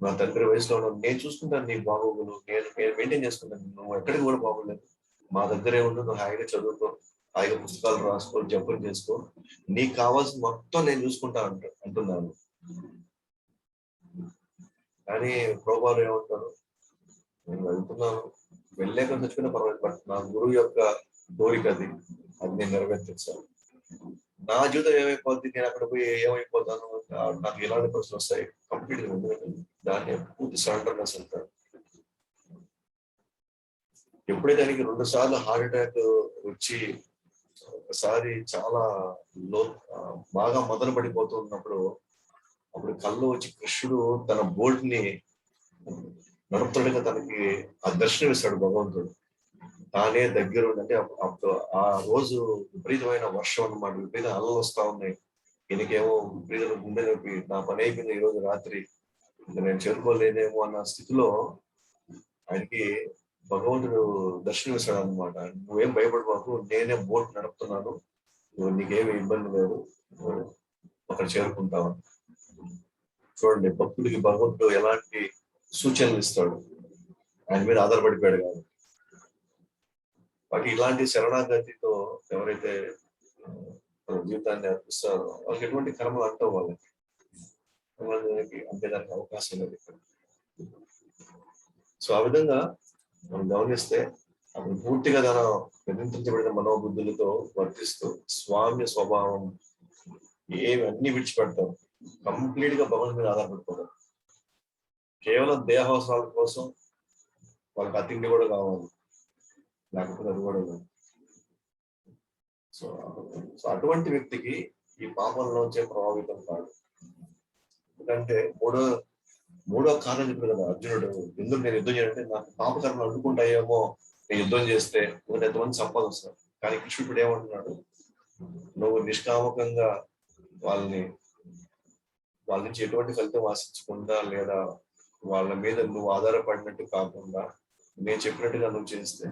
[SPEAKER 1] నా తండ్రి వయసులో ఉన్నాను, నేను చూసుకుంటాను నీ బాగోగులు, నేను మెయింటైన్ చేసుకుంటాను, నువ్వు ఎక్కడికి కూడా బాగోలేదు, మా దగ్గరే ఉండు, నువ్వు హాయిగా చదువుకో, హాయిగా పుస్తకాలు రాసుకో, జబ్బులు చేసుకో, నీకు కావాల్సిన మొత్తం నేను చూసుకుంటా అంటున్నాను. కానీ ప్రభువారు ఏమంటారు, నేను వెళ్తున్నాను, వెళ్ళాక తెచ్చుకునే పర్వాలేదు, బట్ నా గురువు యొక్క కోరిక అది నేను నెరవేర్చాను. నా జీవితం ఏమైపోద్ది, నేను అక్కడ పోయి ఏమైపోతాను, నాకు ఎలాంటి ప్రశ్నలు వస్తాయి, కంప్లీట్ గా దాన్ని పూర్తి సరెండర్నెస్ అంటారు. ఎప్పుడైతే దానికి 2 సార్లు హార్ట్ అటాక్ వచ్చి ఒకసారి చాలా బాగా మొదలు పడిపోతున్నప్పుడు, అప్పుడు కళ్ళు వచ్చి కృష్ణుడు తన బోట్ ని నడుపుతాడుగా, తనకి ఆ దర్శనం ఇస్తాడు భగవంతుడు. తానే దగ్గర ఉందంటే అప్పుడు ఆ రోజు విపరీతమైన వర్షం అన్నమాట, విపరీత అలలు వస్తా ఉన్నాయి. ఈయనకేమో విపరీత గుండె నొప్పి, నా పని అయిపోయింది ఈ రోజు రాత్రి, నేను చేరుకోలేదేమో అన్న స్థితిలో ఆయనకి భగవంతుడు దర్శనం ఇస్తాడు అనమాట. నువ్వేం భయపడబాకు, నేనే బోట్ నడుపుతున్నాను, నీకేమి ఇబ్బంది లేదు, అక్కడ చేరుకుంటావు. చూడండి, భక్తుడికి భగవంతుడు ఎలాంటి సూచనలు ఇస్తాడు, ఆయన మీద ఆధారపడిపోయాడు కాదు. వాటి ఇలాంటి శరణాగతితో ఎవరైతే జీవితాన్ని అర్పిస్తారో వాళ్ళకి ఎటువంటి కర్మలు అంటావు, వాళ్ళకి అంతేదానికి అవకాశం లేదు. సో ఆ విధంగా మనం గమనిస్తే అప్పుడు పూర్తిగా తన నియంత్రించబడిన మనోబుద్ధులతో వర్తిస్తూ స్వామ్య స్వభావం ఏమి అన్ని విడిచిపెడతాం, కంప్లీట్ గా భగవంతుడి మీద ఆధారపడిపోతాం. కేవలం దేహావసరాల కోసం వాళ్ళకి అతిండి కూడా కావాలి, లేకపోతే అది కూడా లేదు. సో అటువంటి వ్యక్తికి ఈ పాపంలోంచే ప్రభావితం కాదు. ఎందుకంటే మూడో కారణం చెప్పారు కదా అర్జునుడు, ఎందుకు నేను యుద్ధం చేయాలంటే నాకు పాపకర్మలు అడ్డుకుంటాయేమో, నేను యుద్ధం చేస్తే ఎంతమంది సంపద వస్తారు. కానీ కృష్ణుడు ఏమంటున్నాడు, నువ్వు నిష్కామకంగా వాళ్ళ నుంచి ఎటువంటి ఫలితం ఆశించకుండా, లేదా వాళ్ళ మీద నువ్వు ఆధారపడినట్టు కాకుండా నేను చెప్పినట్టుగా నువ్వు చేస్తే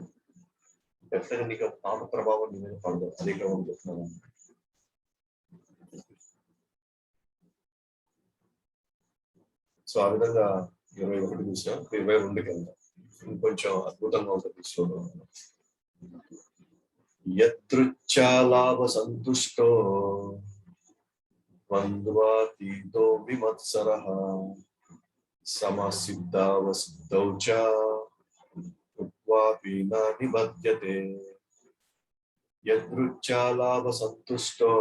[SPEAKER 1] డెఫినెట్గా నీకు పాప ప్రభావం నీ మీద పడదు. అదే క్రమం చెప్తున్నాను. సో ఆ విధంగా 21 చూసాం, 22కి వెళ్దాం. ఇంకొంచెం అద్భుతంగా ఉంటుంది శ్లోకం. యదృచ్ఛాలాభ సంతుష్టో ద్వంద్వాతీతో విమత్సరః సమసిద్ధావసిద్ధౌ చ కృత్వాపి న నిబధ్యతే. యదృచ్ఛాలాభ సంతుష్టో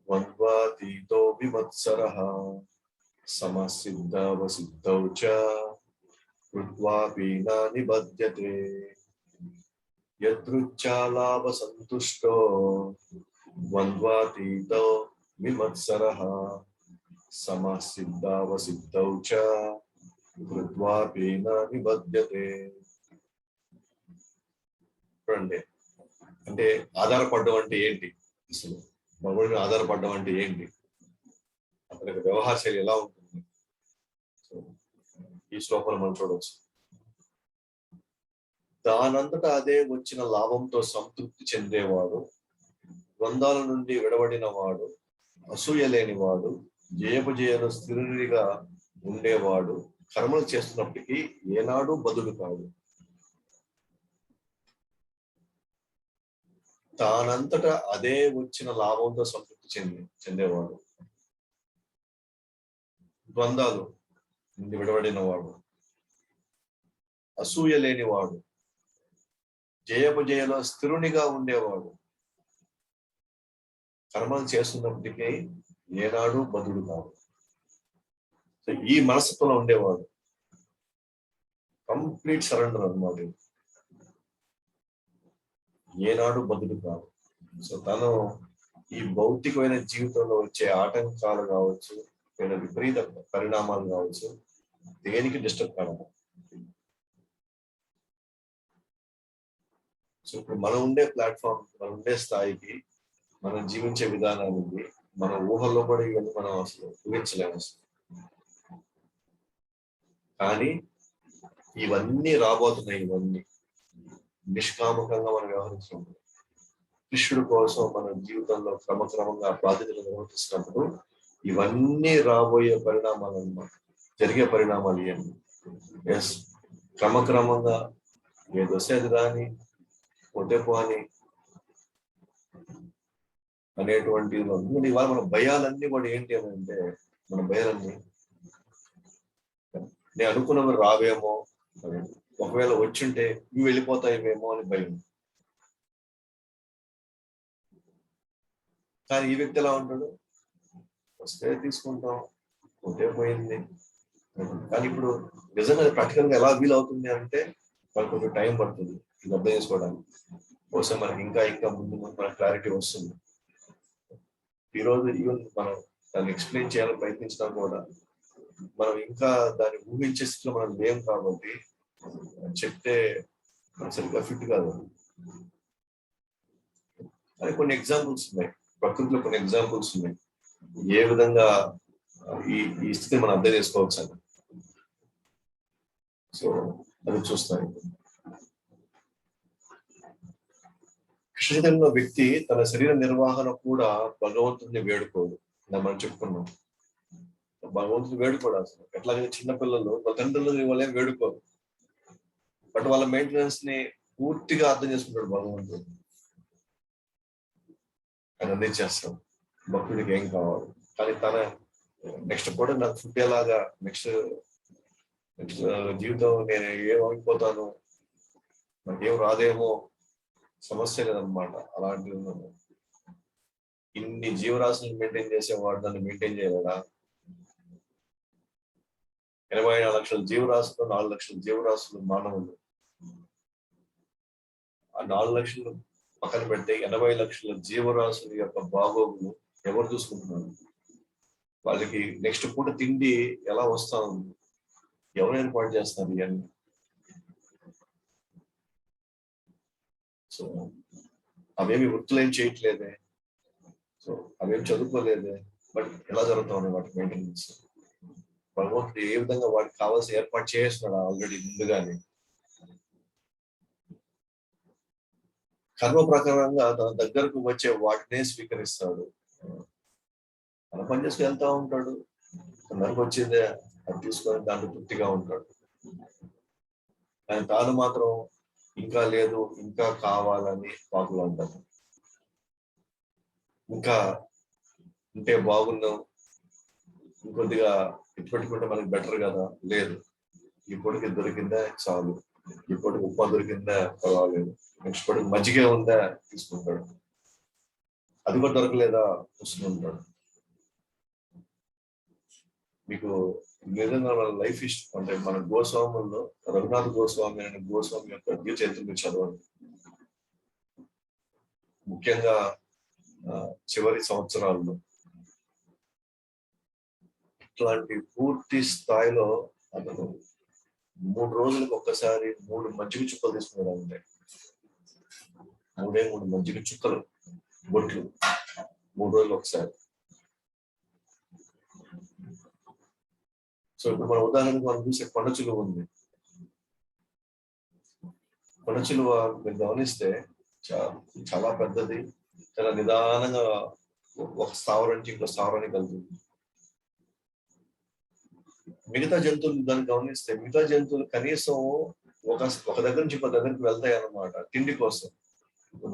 [SPEAKER 1] ద్వంద్వాతీతో విమత్సరః సమసిద్ధావసిద్ధౌ చ కృత్వాపి న నిబధ్యతే. యదృచ్ఛాలాభ సంతుష్టో ద్వంద్వాతీతో విమత్సరః సమసిద్ధావసిద్ధౌ చ కృత్వాపి న నిబధ్యతే. చూడండి, అంటే ఆధారపడడం అంటే ఏంటి, అసలు భగవంతుడి ఆధారపడడం అంటే ఏంటి, అతని వ్యవహార శైలి ఎలా ఉంటుంది, ఈ శ్లోకంలో మనం చూడవచ్చు. దానంతటా అదే వచ్చిన లాభంతో సంతృప్తి చెందేవాడు, ద్వంద్వాల నుండి విడబడిన వాడు, అసూయ లేనివాడు, జయపజయను స్థిరునిగా ఉండేవాడు, కర్మలు చేస్తున్నప్పటికీ ఏనాడు బదులు కాదు. తానంతటా అదే వచ్చిన లాభంతో సంతృప్తి చెందేవాడు, ద్వంద్వాలు నుండి విడబడిన వాడు, అసూయ లేనివాడు, జయపజయలో స్థిరునిగా ఉండేవాడు, కర్మలు చేస్తున్నప్పటికీ ఏనాడు బదులు కాదు. సో ఈ మనస్తత్వంలో ఉండేవాడు కంప్లీట్ సరెండర్ అన్నమాట, ఏనాడు బదులు కాదు. సో తను ఈ భౌతికమైన జీవితంలో వచ్చే ఆటంకాలు కావచ్చు, లేదా విపరీత పరిణామాలు కావచ్చు, దేనికి డిస్టర్బ్ కాదు. సో ఇప్పుడు మనం ఉండే ప్లాట్ఫామ్, మనం ఉండే స్థాయికి, మనం జీవించే విధానానికి మన ఊహల్లో కూడా ఇవన్నీ మనం అసలు ఊహించలేము అసలు. కానీ ఇవన్నీ రాబోతున్నాయి, ఇవన్నీ నిష్కామకంగా మనం వ్యవహరించడం, కృష్ణుడి కోసం మన జీవితంలో క్రమక్రమంగా బాధ్యతలు నిర్వర్తిస్తున్నప్పుడు ఇవన్నీ రాబోయే పరిణామాలు అన్నమాట. జరిగే పరిణామాలు ఇవన్నీ. ఎస్, క్రమక్రమంగా ఏదో అది రాని పోతే పోని అనేటువంటి ఇవాళ మన భయాలన్నీ కూడా ఏంటి అని అంటే, మన భయాలన్నీ నేను అనుకున్నవి రావేమో, ఒకవేళ వచ్చింటే ఇవి వెళ్ళిపోతాయేమో అని భయం. కానీ ఈ వ్యక్తి ఎలా ఉంటాడు, వస్తే తీసుకుంటాం, పోతే పోయింది. కానీ ఇప్పుడు నిజంగా ప్రాక్టికల్ గా ఎలా వీల్ అవుతుంది అంటే మనకు కొంచెం టైం పడుతుంది ఇది అర్థం చేసుకోవడానికి. బహుశా మనకి ఇంకా ఇంకా ముందు మనకు క్లారిటీ వస్తుంది. ఈరోజు ఈవెన్ మనం దాన్ని ఎక్స్ప్లెయిన్ చేయాలని ప్రయత్నించినా కూడా మనం ఇంకా దాన్ని ఊహించే స్థితిలో మనం లేం కాబట్టి చెప్తే సరిగ్గా ఫిట్ కాదు. అది కొన్ని ఎగ్జాంపుల్స్ ఉన్నాయి, ప్రకృతిలో కొన్ని ఎగ్జాంపుల్స్ ఉన్నాయి ఏ విధంగా ఈ స్థితిని మనం అర్థం చేసుకోవచ్చు అని. సో అది చూస్తాను. కృష్ణ వ్యక్తి తన శరీర నిర్వహణ కూడా భగవంతుడిని వేడుకోడు. మనం చెప్పుకున్నాం, భగవంతుని వేడుకోడు అసలు. ఎట్లాగైతే చిన్నపిల్లలు తల్లిదండ్రులు వాళ్ళేం వేడుకోరు, బట్ వాళ్ళ మెయింటెనెన్స్ ని పూర్తిగా అర్థం చేసుకుంటాడు భగవంతుడు. ఆయన అన్నీ చేస్తాడు, భక్తుడికి ఏం కావాలి. కానీ తన నెక్స్ట్ కూడా నాకు ఫుడ్ ఎలాగా, నెక్స్ట్ జీవితం నేను ఏమైపోతాను, నాకేం రాదేమో సమస్య లేదనమాట. అలాంటి ఇన్ని జీవరాశులను మెయింటైన్ చేసేవాడు దాన్ని మెయింటైన్ చేయలేదా? 84 లక్షల జీవరాశులు, 4 లక్షల జీవరాశులు మానవులు. ఆ 4 లక్షలు పక్కన పెడితే 80 లక్షల జీవరాశుల యొక్క బాగోగులు ఎవరు చూసుకుంటున్నారు? వాళ్ళకి నెక్స్ట్ పూట తిండి ఎలా వస్తా ఉంది, ఎవరు ఏర్పాటు చేస్తారు ఇవన్నీ? సో అవేమి వృత్తులు ఏం చేయట్లేదే, సో అవేం చదువుకోలేదే, బట్ ఎలా జరుగుతా ఉన్నాయి వాటి మెయింటెనెన్స్? భగవంతుడు ఏ విధంగా వాటికి కావాల్సిన ఏర్పాటు చేస్తున్నాడు ఆల్రెడీ ముందుగానే. కర్మ ప్రకారంగా తన దగ్గరకు వచ్చే వాటినే స్వీకరిస్తాడు. తన పని చేసుకుని వెళ్తా ఉంటాడు, తనకు వచ్చిందే అది తీసుకొని దాంట్లో తృప్తిగా ఉంటాడు. కానీ తాను మాత్రం ఇంకా లేదు, ఇంకా కావాలని పాకులు అంటారు. ఇంకా ఉంటే బాగున్నాం, ఇంకొద్దిగా ఇప్పటికుంటే మనకి బెటర్ కదా, లేదు ఇప్పటికి దొరికిందా చాలు, ఇప్పటికి ఉప్మా దొరికిందా పర్వాలేదు, నెక్స్ట్ పడికి మజ్జిగ ఉందా తీసుకుంటాడు, అది కూడా దొరకలేదా చూసుకుంటాడు. మీకు నిజంగా మన లైఫ్ హిస్టరీ అంటే మన గోస్వాముల్లో రఘునాథ్ గోస్వామి అనే గోస్వామి యొక్క జీవిత చరిత్ర మీరు చదవండి. ముఖ్యంగా చివరి సంవత్సరాల్లో ఇట్లాంటి పూర్తి స్థాయిలో అతను 3 రోజులకు ఒక్కసారి 3 మజ్జిగ చుక్కలు తీసుకున్నాడు. అంటే 3 మజ్జిగ చుక్కలు బొట్లు 3 రోజులు ఒకసారి. సో ఇప్పుడు మన ఉదాహరణకు మనం చూసే కొండ చిలువ ఉంది. కొండ చిలువ మీరు గమనిస్తే చాలా పెద్దది, చాలా నిదానంగా ఒక స్థావరం నుంచి ఇంకో స్థావరానికి వెళ్తుంది. మిగతా జంతువులు దాన్ని గమనిస్తే మిగతా జంతువులు కనీసం ఒక దగ్గర నుంచి ఇంకో దగ్గరికి వెళ్తాయి అన్నమాట తిండి కోసం.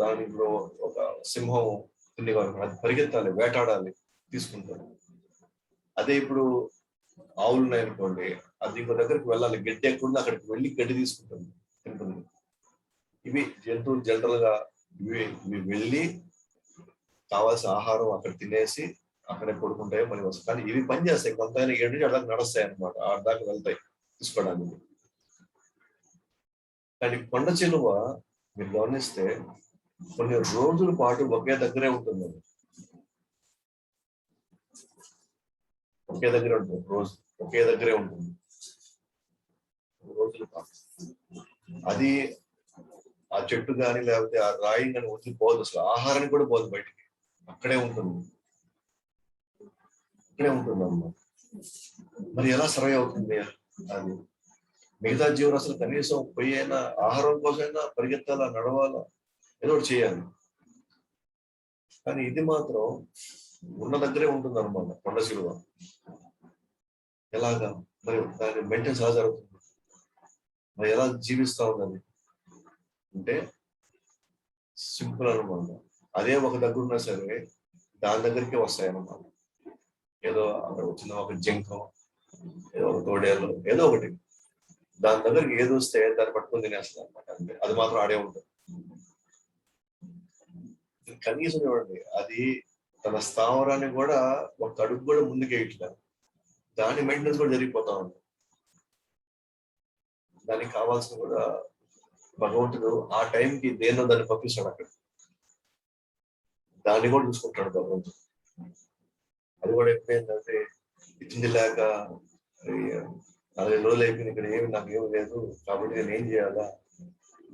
[SPEAKER 1] దాని ఇప్పుడు ఒక సింహం తిండి కోసం అది పరిగెత్తాలి, వేటాడాలి, తీసుకుంటారు. అదే ఇప్పుడు ఆవులు ఉన్నాయనుకోండి, అది ఇంకో దగ్గరికి వెళ్ళాలి, గడ్డి ఎక్కడుంది అక్కడికి వెళ్ళి గడ్డి తీసుకుంటుంది, తింటుంది. ఇవి జంతువులు జనరల్ గా ఇవి వెళ్ళి కావాల్సిన ఆహారం అక్కడ తినేసి అక్కడే పడుకుంటాయో పని వస్తాయి. కానీ ఇవి పని చేస్తాయి, కొంతైనా 7 నుంచి అలా నడుస్తాయి అనమాట, ఆ దాకా వెళ్తాయి తీసుకోవడానికి. కానీ కొండ చిలువ మీరు గమనిస్తే కొన్ని రోజుల పాటు ఒకే దగ్గరే ఉంటుంది, ఒకే దగ్గరే ఉంటుంది, రోజు ఒకే దగ్గరే ఉంటుంది రోజుల పాటు. అది ఆ చెట్టు కానీ లేకపోతే ఆ రాయి కానీ వచ్చి పోదు, అసలు ఆహారానికి కూడా పోదు బయటికి, అక్కడే ఉంటుంది, అక్కడే ఉంటుంది అన్నమాట. మరి ఎలా సర్వైవ్ అవుతుంది అది? మిగతా జీవరాశులు కనీసం పోయినా ఆహారం కోసమైనా పరిగెత్తాలా, నడవాలా, ఏదో ఒకటి చేయాలి. కానీ ఇది మాత్రం ఉన్న దగ్గరే ఉంటుంది అనమాట కొండ చిలువ. ఎలాగా మరి దాని మెయింటెనెన్స్ ఎలా జరుగుతుంది, మరి ఎలా జీవిస్తా ఉందని అంటే సింపుల్ అనమాట. అదే ఒక దగ్గర ఉన్నా సరే దాని దగ్గరికి వస్తాయి అన్నమాట. ఏదో అక్కడ వచ్చిన ఒక జింకం, ఏదో ఒక తోడేలు, ఏదో ఒకటి దాని దగ్గరికి ఏది వస్తే దాన్ని పట్టుకొని తినేస్తుంది అనమాట. అంటే అది మాత్రం ఆడే ఉంటుంది. కనీసం చూడండి, అది తన స్థావరాన్ని కూడా ఒక అడుగు కూడా ముందుకు వేయట్లేదు. దాని మెయింటెనెన్స్ కూడా జరిగిపోతా ఉంది. దానికి కావాల్సిన కూడా భగవంతుడు ఆ టైంకి దేన్నో దాన్ని పంపిస్తాడు అక్కడ. దాన్ని కూడా చూసుకుంటాడు భగవంతుడు. అది కూడా ఎప్పుడైందంటే తిండి లేక 4 రోజులు అయిపోయింది, ఇక్కడ ఏమి నాకు ఏమి లేదు, కాబట్టి నేను ఏం చేయాలా,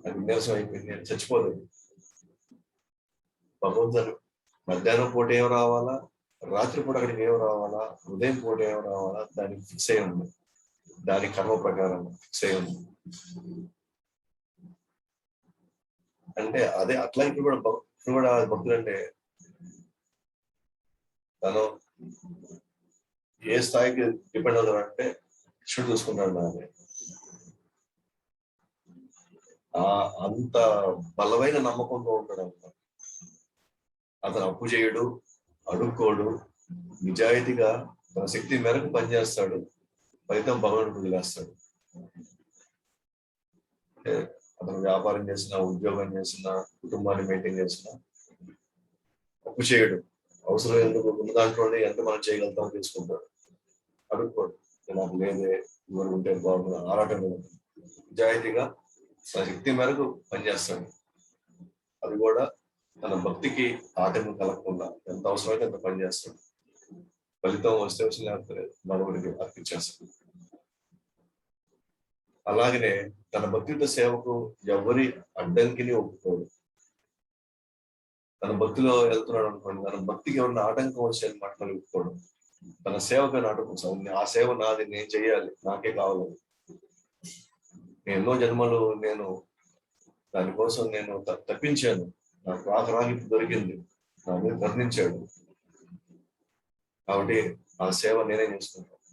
[SPEAKER 1] నాకు విన్యాసం అయిపోయింది, నేను చచ్చిపోలేదు. భగవంతుడు మధ్యాహ్నం పూట ఏం రావాలా, రాత్రి పూట అక్కడికి ఏం రావాలా, ఉదయం పూట ఏం రావాలా, దానికి ఫిక్స్ అయి ఉంది. దాని కర్మ ప్రకారం ఫిక్స్ అయి ఉంది. అంటే అదే అట్లా ఇప్పుడు కూడా భక్తులు అంటే తను ఏ స్థాయికి డిపెండ్ అవుతాడంటే కృష్ణుడు చూసుకుంటాడు నాని. అంత బలమైన నమ్మకంతో ఉంటాడు అన్నమాట. అతను అప్పు చేయడు, అడుక్కోడు, నిజాయితీగా తన శక్తి మేరకు పనిచేస్తాడు, ఫలితం భగవంతుడు వదిలేస్తాడు. అంటే అతను వ్యాపారం చేసినా, ఉద్యోగం చేసినా, కుటుంబాన్ని మెయింటైన్ చేసినా అప్పు చేయడు. అవసరం ఎందుకు ఉన్న దాంట్లోనే ఎంత మనం చేయగలుగుతామో తీసుకుంటాడు. అడుక్కోడు, నాకు లేదే, ఎవరు ఉంటే బాగుంది ఆరాటం లేదు. నిజాయితీగా తన శక్తి మేరకు పనిచేస్తాడు. అది కూడా తన భక్తికి ఆటంకం కలగకుండా ఎంత అవసరమైతే అంత పనిచేస్తాడు. ఫలితం వస్తే వచ్చిన లేకపోతే భగవుడికి అర్పించేస్తాడు. అలాగనే తన భక్తితో సేవకు ఎవరి అడ్డంకిని ఒప్పుకోడు. తన భక్తిలో వెళ్తున్నాడు అనుకోండి, తన భక్తికి ఎవరిన ఆటంకం వచ్చే మాటలు ఒప్పుకోడు. తన సేవకు ఆటంకం, ఆ సేవ నాది, నేను చెయ్యాలి, నాకే కావాలి. ఎన్నో జన్మలు నేను దానికోసం నేను తప్పించాను, నాకు ఆఖరాగి దొరికింది, నా మీద కరుణించాడు, కాబట్టి ఆ సేవ నేనే చేసుకుంటాను.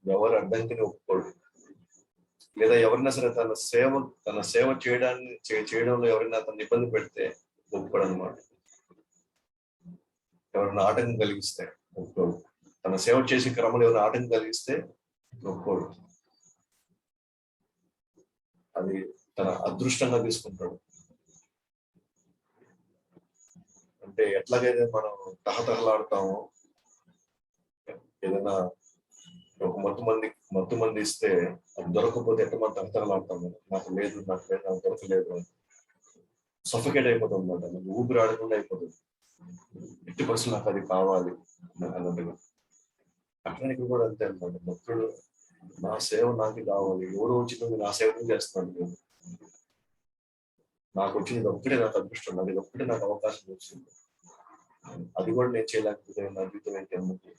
[SPEAKER 1] ఎవరు అడ్డంకిని ఒప్పుకోడు. లేదా ఎవరైనా సరే తన సేవ చేయడంలో ఎవరైనా తను ఇబ్బంది పెడితే ఒప్పుకోడు అనమాట. ఎవరైనా ఆటంకం కలిగిస్తే ఒప్పుకోడు. తన సేవ చేసే క్రమంలో ఎవరైనా ఆటంకం కలిగిస్తే ఒప్పుకోడు. అది తన అదృష్టంగా తీసుకుంటాడు. అంటే ఎట్లాగైతే మనం తహతహలాడతామో, ఏదైనా ఒక మత్తు మంది ఇస్తే అది దొరకకపోతే ఎట్లా మనం తహతహలాడతాము, నాకు లేదు, నాకు దొరకలేదు అని సఫికేట్ అయిపోతుంది అనమాట. నాకు ఊపిరి ఆడకుండా అయిపోతుంది. ఎట్టి పరిస్థితులు నాకు అది కావాలి అన్నట్టుగా. అట్లానికి కూడా అంతే అనమాట. భక్తుడు నా సేవ నాకు కావాలి, ఎవరు వచ్చింది నా సేవ చేస్తున్నాను నేను, నాకు వచ్చింది ఒక్కటే నాకు అదృష్టం, అది ఒక్కటే నాకు అవకాశం వచ్చింది, అది కూడా నేను చేయలేకపోతే నా జీవితం ఏంటి అన్నట్టు.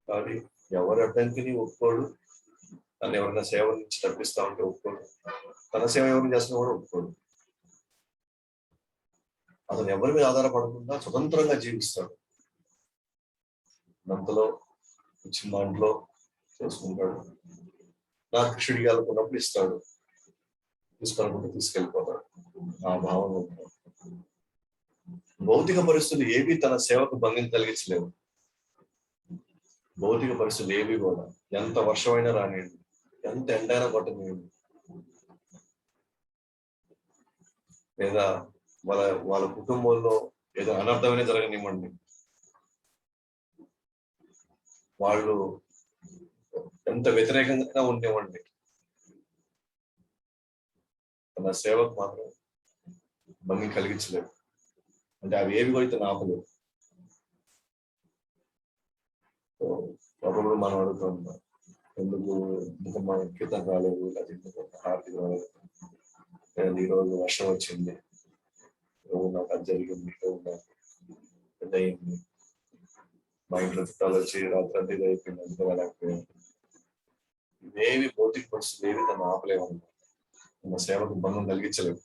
[SPEAKER 1] కానీ ఎవరి అడ్డంకిని ఒప్పుకోడు. తను ఎవరైనా సేవ నుంచి తప్పిస్తా ఉంటే ఒప్పుకోడు. తన సేవ ఎవరిని చేస్తున్నా కూడా ఒప్పుకోడు. అతను ఎవరి మీద ఆధారపడకుండా స్వతంత్రంగా జీవిస్తాడు. అంతలో వచ్చిన దాంట్లో చేసుకుంటాడు. నా కృష్ణుడికి అనుకున్నప్పుడు ఇస్తాడు, తీసుకున్నప్పుడు తీసుకెళ్ళిపోతాడు. ఆ భావన ఉంటాడు. భౌతిక పరిస్థితులు ఏవి తన సేవకు భంగం కలిగించలేవు. భౌతిక పరిస్థితులు ఏవి కూడా, ఎంత వర్షమైనా రానియండి, ఎంత ఎండైనా కొట్టనియండి, లేదా వాళ్ళ కుటుంబంలో ఏదో అనర్థమైనా జరగనివ్వండి, వాళ్ళు ఎంత వ్యతిరేకంగా ఉండేవండి, తన సేవకు మాత్రం భంగం కలిగించలేవు. అంటే అవి ఏవి కూడా ఇతను ఆపలేవు. ఒకప్పుడు మనం అడుగుతున్నాం, ఎందుకు మన కీర్తన రాలేదు, ఎందుకు హారతి రాలేదు, ఈ రోజు వర్షం వచ్చింది, నాకు అది జరిగింది, పెద్ద అయింది, మా ఇంట్లో చుట్టాలు వచ్చి రాత్రి అంతా ఇది అయిపోయింది, అంతా వెళ్ళకపోయాను. ఇవేవి భౌతిక పరిస్థితులు ఏవి తను ఆపలేవు అన్నమాట. తన సేవకు భంగం కలిగించలేవు.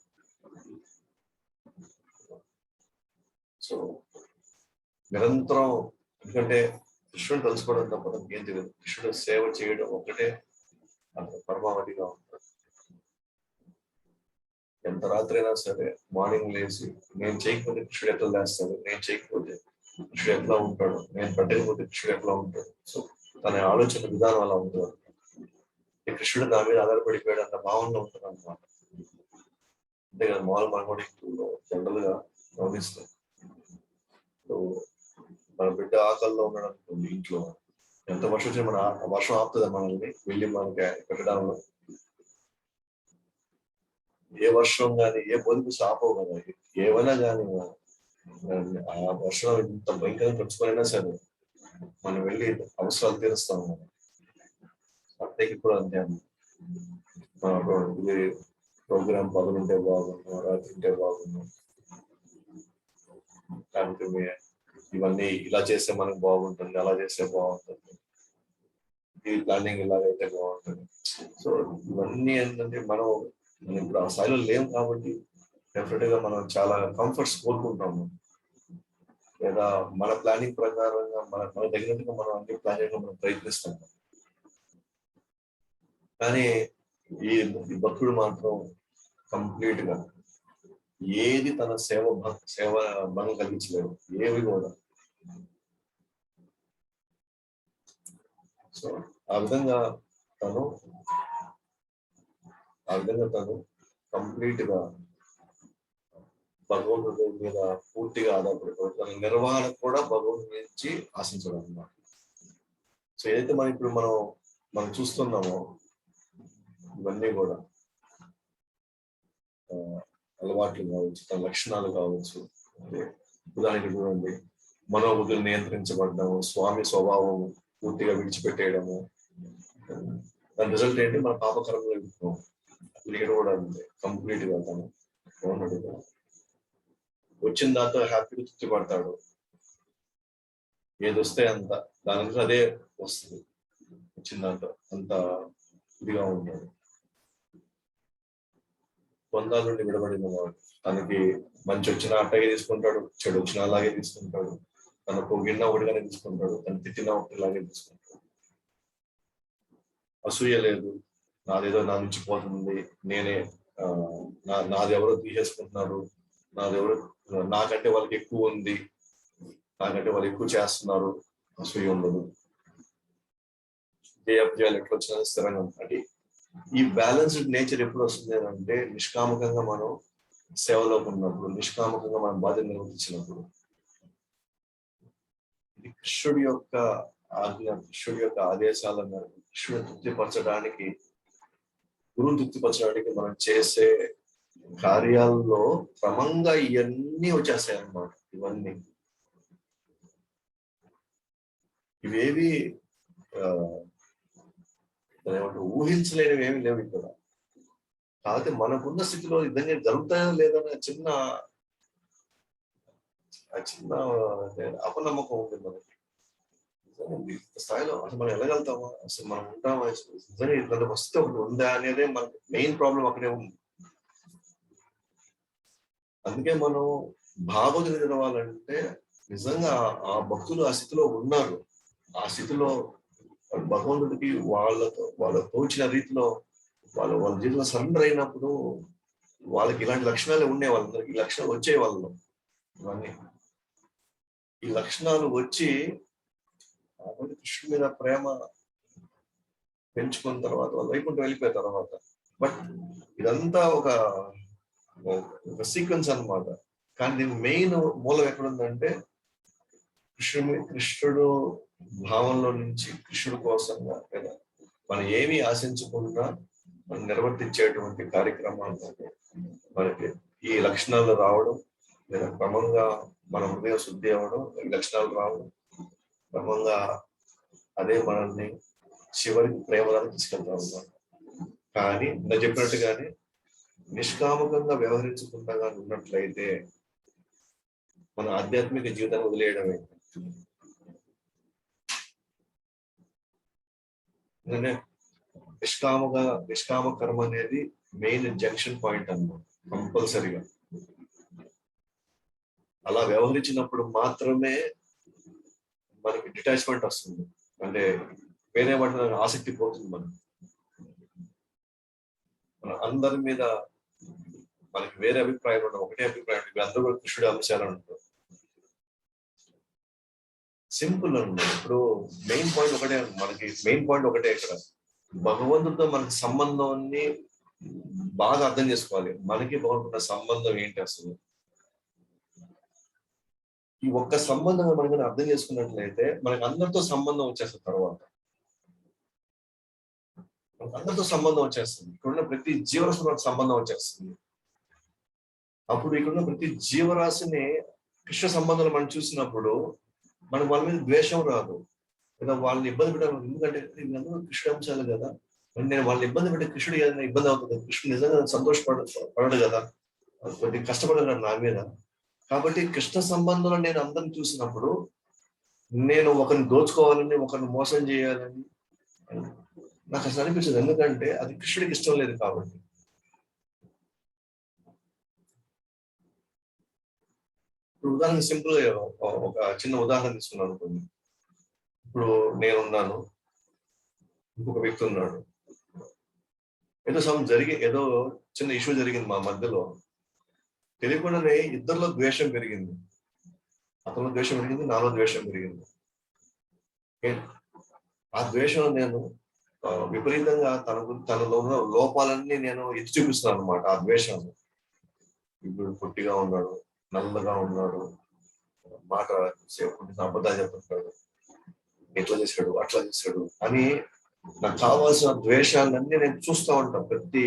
[SPEAKER 1] సో నిరంతరం, ఎందుకంటే కృష్ణుడు తెలుసుకోవడం తప్ప ఏం తెలియదు. కృష్ణుడు సేవ చేయడం ఒకటే అంత పరమావధిగా ఉంటుంది. ఎంత రాత్రి అయినా సరే మార్నింగ్ లేచి నేను చేయకపోతే కృష్ణుడు ఎట్లా లేస్తాడు, నేను చేయకపోతే కృష్ణుడు ఎట్లా ఉంటాడు, నేను పెట్టకపోతే కృష్ణుడు ఎట్లా ఉంటాడు. సో తన ఆలోచన విధానం అలా ఉంటుంది. కృష్ణుడు నా మీద ఆధారపడిపోయాడు అన్న భావనలో ఉంటుంది అన్నమాట. అంతే కదా, మామూలు మనం కూడా జనరల్ గా గమనిస్తాం. మన బిడ్డ ఆకల్లో ఉన్నాడు అనుకోండి, ఇంట్లో ఎంత వర్షం వచ్చినా మన వర్షం ఆపుతుంది మనల్ని వెళ్ళి మనకి పెట్టడంలో. ఏ వర్షం కానీ ఏ పొదుపు ఆపవు కదా, ఏమైనా కానీ ఆ వర్షం ఇంత భయంకరంగా తెచ్చుకోనైనా సరే మనం వెళ్ళి అవసరాలు తీరుస్తాము. అంతేకి కూడా అంతే అన్న. ప్రోగ్రామ్ పగలుంటే బాగున్నాం, రాత్రి ఉంటే బాగున్నాం, లేకపోతే ఇవన్నీ ఇలా చేస్తే మనకు బాగుంటుంది, అలా చేస్తే బాగుంటుంది, ఈ ప్లానింగ్ ఇలాగైతే బాగుంటుంది. సో ఇవన్నీ ఏంటంటే మనం ఇప్పుడు ఆ స్థాయిలో లేము కాబట్టి డెఫినెట్ గా మనం చాలా కంఫర్ట్స్ కోరుకుంటాము, లేదా మన ప్లానింగ్ ప్రకారంగా మన తగినట్టుగా మనం అన్ని ప్లాన్ చేయడం మనం ప్రయత్నిస్తాం. కానీ ఈ భక్తుడు మాత్రం కంప్లీట్ గా ఏది తన సేవ భంగం కలిగించలేదు, ఏవి కూడా. సో ఆ విధంగా తను కంప్లీట్ గా భగవంతుడి మీద పూర్తిగా ఆధారపడిపోయి తన నిర్వహణ కూడా భగవంతుడి నుంచి ఆశించడం అన్నమాట. సో ఏదైతే ఇప్పుడు మనం చూస్తున్నామో ఇవన్నీ కూడా అలవాట్లు కావచ్చు, తన లక్షణాలు కావచ్చు. అంటే ఉదాహరణకి చూడండి, మనోబుద్ధులు నియంత్రించబడము, స్వామి స్వభావం పూర్తిగా విడిచిపెట్టేయడము. దాని రిజల్ట్ ఏంటి, మన పాపకరంలో వెళ్తున్నాం. లీడ్ కూడా అంతే, కంప్లీట్ గా తను వచ్చిన దాంతో హ్యాపీగా తృప్తి పడతాడు. ఏది వస్తే అంత దాని నుంచి అదే వస్తుంది, వచ్చిన దాంతో అంత ఇదిగా ఉంటాడు. పొందాల నుండి విడబడిన వాడు తనకి మంచి వచ్చినా అట్టగే తీసుకుంటాడు, చెడు వచ్చినా అలాగే తీసుకుంటాడు, తన పొగిడినా ఒకటిగానే తీసుకుంటాడు, తను తిట్టినా ఒకటిలాగే తీసుకుంటాడు. అసూయ లేదు, నాదేదో నా నుంచి పోతుంది, నేనే నాది ఎవరో తీసేసుకుంటున్నారు, నాకంటే వాళ్ళకి ఎక్కువ ఉంది, నాకంటే వాళ్ళు ఎక్కువ చేస్తున్నారు, అసూయ ఉండదు. జయాలు ఎట్లా వచ్చినా స్థిరంగా అంటే ఈ బ్యాలెన్స్డ్ నేచర్ ఎప్పుడు వస్తుంది అంటే నిష్కామకంగా మనం సేవలో ఉన్నప్పుడు, నిష్కామకంగా మనం బాధ్యత నిర్వర్తించినప్పుడు. ఇది కృష్ణుడి యొక్క ఆజ్ఞ, కృష్ణుడి యొక్క ఆదేశాలను కృష్ణుడు తృప్తిపరచడానికి, గురువును తృప్తిపరచడానికి మనం చేసే కార్యాల్లో క్రమంగా ఇవన్నీ వచ్చేస్తాయి అన్నమాట. ఇవేవి ఊహించలేనివి ఏమి లేవు ఇక్కడ. కాకపోతే మనకున్న స్థితిలో ఇదన్నీ జరుగుతాయో లేదనే చిన్న అపనమ్మకం ఉంది మనకి. స్థాయిలో అసలు మనం వెళ్ళగలుగుతామా, అసలు మనం ఉంటామా, నిజంగా ఇట్లాంటి వస్తే ఒకటి ఉందా అనేదే మనకి మెయిన్ ప్రాబ్లం అక్కడే ఉంది. అందుకే మనం భాగవతుని చదవాలంటే నిజంగా ఆ భక్తులు ఆ స్థితిలో ఉన్నారు. ఆ స్థితిలో భగవంతుడికి వాళ్ళ తోచిన రీతిలో వాళ్ళ జీవితంలో సరెండర్ అయినప్పుడు వాళ్ళకి ఇలాంటి లక్షణాలే ఉండే, వాళ్ళందరికి ఈ లక్షణాలు వచ్చే వాళ్ళు. ఇవన్నీ ఈ లక్షణాలు వచ్చి కృష్ణుడి మీద ప్రేమ పెంచుకున్న తర్వాత వాళ్ళు వైకుంఠం వెళ్ళిపోయిన తర్వాత, బట్ ఇదంతా ఒక సీక్వెన్స్ అన్నమాట. కానీ దీని మెయిన్ మూలం ఎక్కడుందంటే కృష్ణుడు భావంలో నుంచి కృష్ణుడు కోసంగా లేదా మనం ఏమి ఆశించకుండా మనం నిర్వర్తించేటువంటి కార్యక్రమాలు మనకి ఈ లక్షణాలు రావడం, లేదా క్రమంగా మన హృదయ శుద్ధి అవ్వడం, ఈ లక్షణాలు రావడం, క్రమంగా అదే మనల్ని చివరికి ప్రేమదాన్ని తీసుకెళ్తాం అన్నమాట. కానీ నేను చెప్పినట్టుగానే నిష్కామకంగా వ్యవహరించకుండా ఉన్నట్లయితే మన ఆధ్యాత్మిక జీవితాన్ని వదిలేయడమే. నిష్కామ కర్మ అనేది మెయిన్ జంక్షన్ పాయింట్ అన్నమాట. కంపల్సరిగా అలా వ్యవహరించినప్పుడు మాత్రమే మనకి డిటాచ్మెంట్ వస్తుంది, అంటే వేరే వాటి ఆసక్తి పోతుంది. మన అందరి మీద మనకి వేరే అభిప్రాయాలు ఉండవు, ఒకటే అభిప్రాయం. అందరూ కూడా కృష్ణుడి అంశాలు ఉంటారు. సింపుల్ అండి. ఇప్పుడు మెయిన్ పాయింట్ ఒకటే, మనకి మెయిన్ పాయింట్ ఒకటే. ఇక్కడ భగవంతుడితో మనకి సంబంధాన్ని బాగా అర్థం చేసుకోవాలి. మనకి భగవంతుడితో సంబంధం ఏంటి అసలు? ఈ ఒక్క సంబంధం మనకి అర్థం చేసుకున్నట్లయితే మనకి అందరితో సంబంధం వచ్చేస్తుంది. తర్వాత అందరితో సంబంధం వచ్చేస్తుంది. ఇక్కడున్న ప్రతి జీవరాశితో సంబంధం వచ్చేస్తుంది. అప్పుడు ఇక్కడున్న ప్రతి జీవరాశిని కృష్ణ సంబంధాలు మనం చూసినప్పుడు మనకు వాళ్ళ మీద ద్వేషం రాదు, లేదా వాళ్ళని ఇబ్బంది పెట్టాలి. ఎందుకంటే వీళ్ళందరూ కృష్ణ అంశాలు కదా, నేను వాళ్ళని ఇబ్బంది పెట్టి కృష్ణుడు ఏదైనా ఇబ్బంది అవుతుంది, కృష్ణుడు నిజంగా పడడు కదా, కొద్దిగా కష్టపడగలడు నా మీద. కాబట్టి కృష్ణ సంబంధంలో నేను అందరిని చూసినప్పుడు నేను ఒకరిని దోచుకోవాలని, ఒకరిని మోసం చేయాలని నాకు అసలు అనిపించదు. ఎందుకంటే అది కృష్ణుడికి ఇష్టం లేదు కాబట్టి. ఇప్పుడు ఉదాహరణ సింపుల్ గా ఒక చిన్న ఉదాహరణ తీసుకున్నాను అనుకోండి. ఇప్పుడు నేనున్నాను, ఇంకొక వ్యక్తి ఉన్నాడు. ఏదో చిన్న ఇష్యూ జరిగింది మా మధ్యలో. తెలియకుండానే ఇద్దరిలో ద్వేషం పెరిగింది. అతనిలో ద్వేషం పెరిగింది, నాలో ద్వేషం పెరిగింది. ఆ ద్వేషం నేను విపరీతంగా తనలో ఉన్న లోపాలన్నీ నేను ఎత్తి చూపిస్తున్నాను అనమాట. ఆ ద్వేషాన్ని, ఇప్పుడు పొట్టిగా ఉన్నాడు, నల్లగా ఉన్నాడు, మాట అబద్ధాలు చెప్తుంటాడు, ఎట్లా చేశాడు అట్లా చేశాడు అని నాకు కావాల్సిన ద్వేషాలన్నీ నేను చూస్తూ ఉంటాను. ప్రతి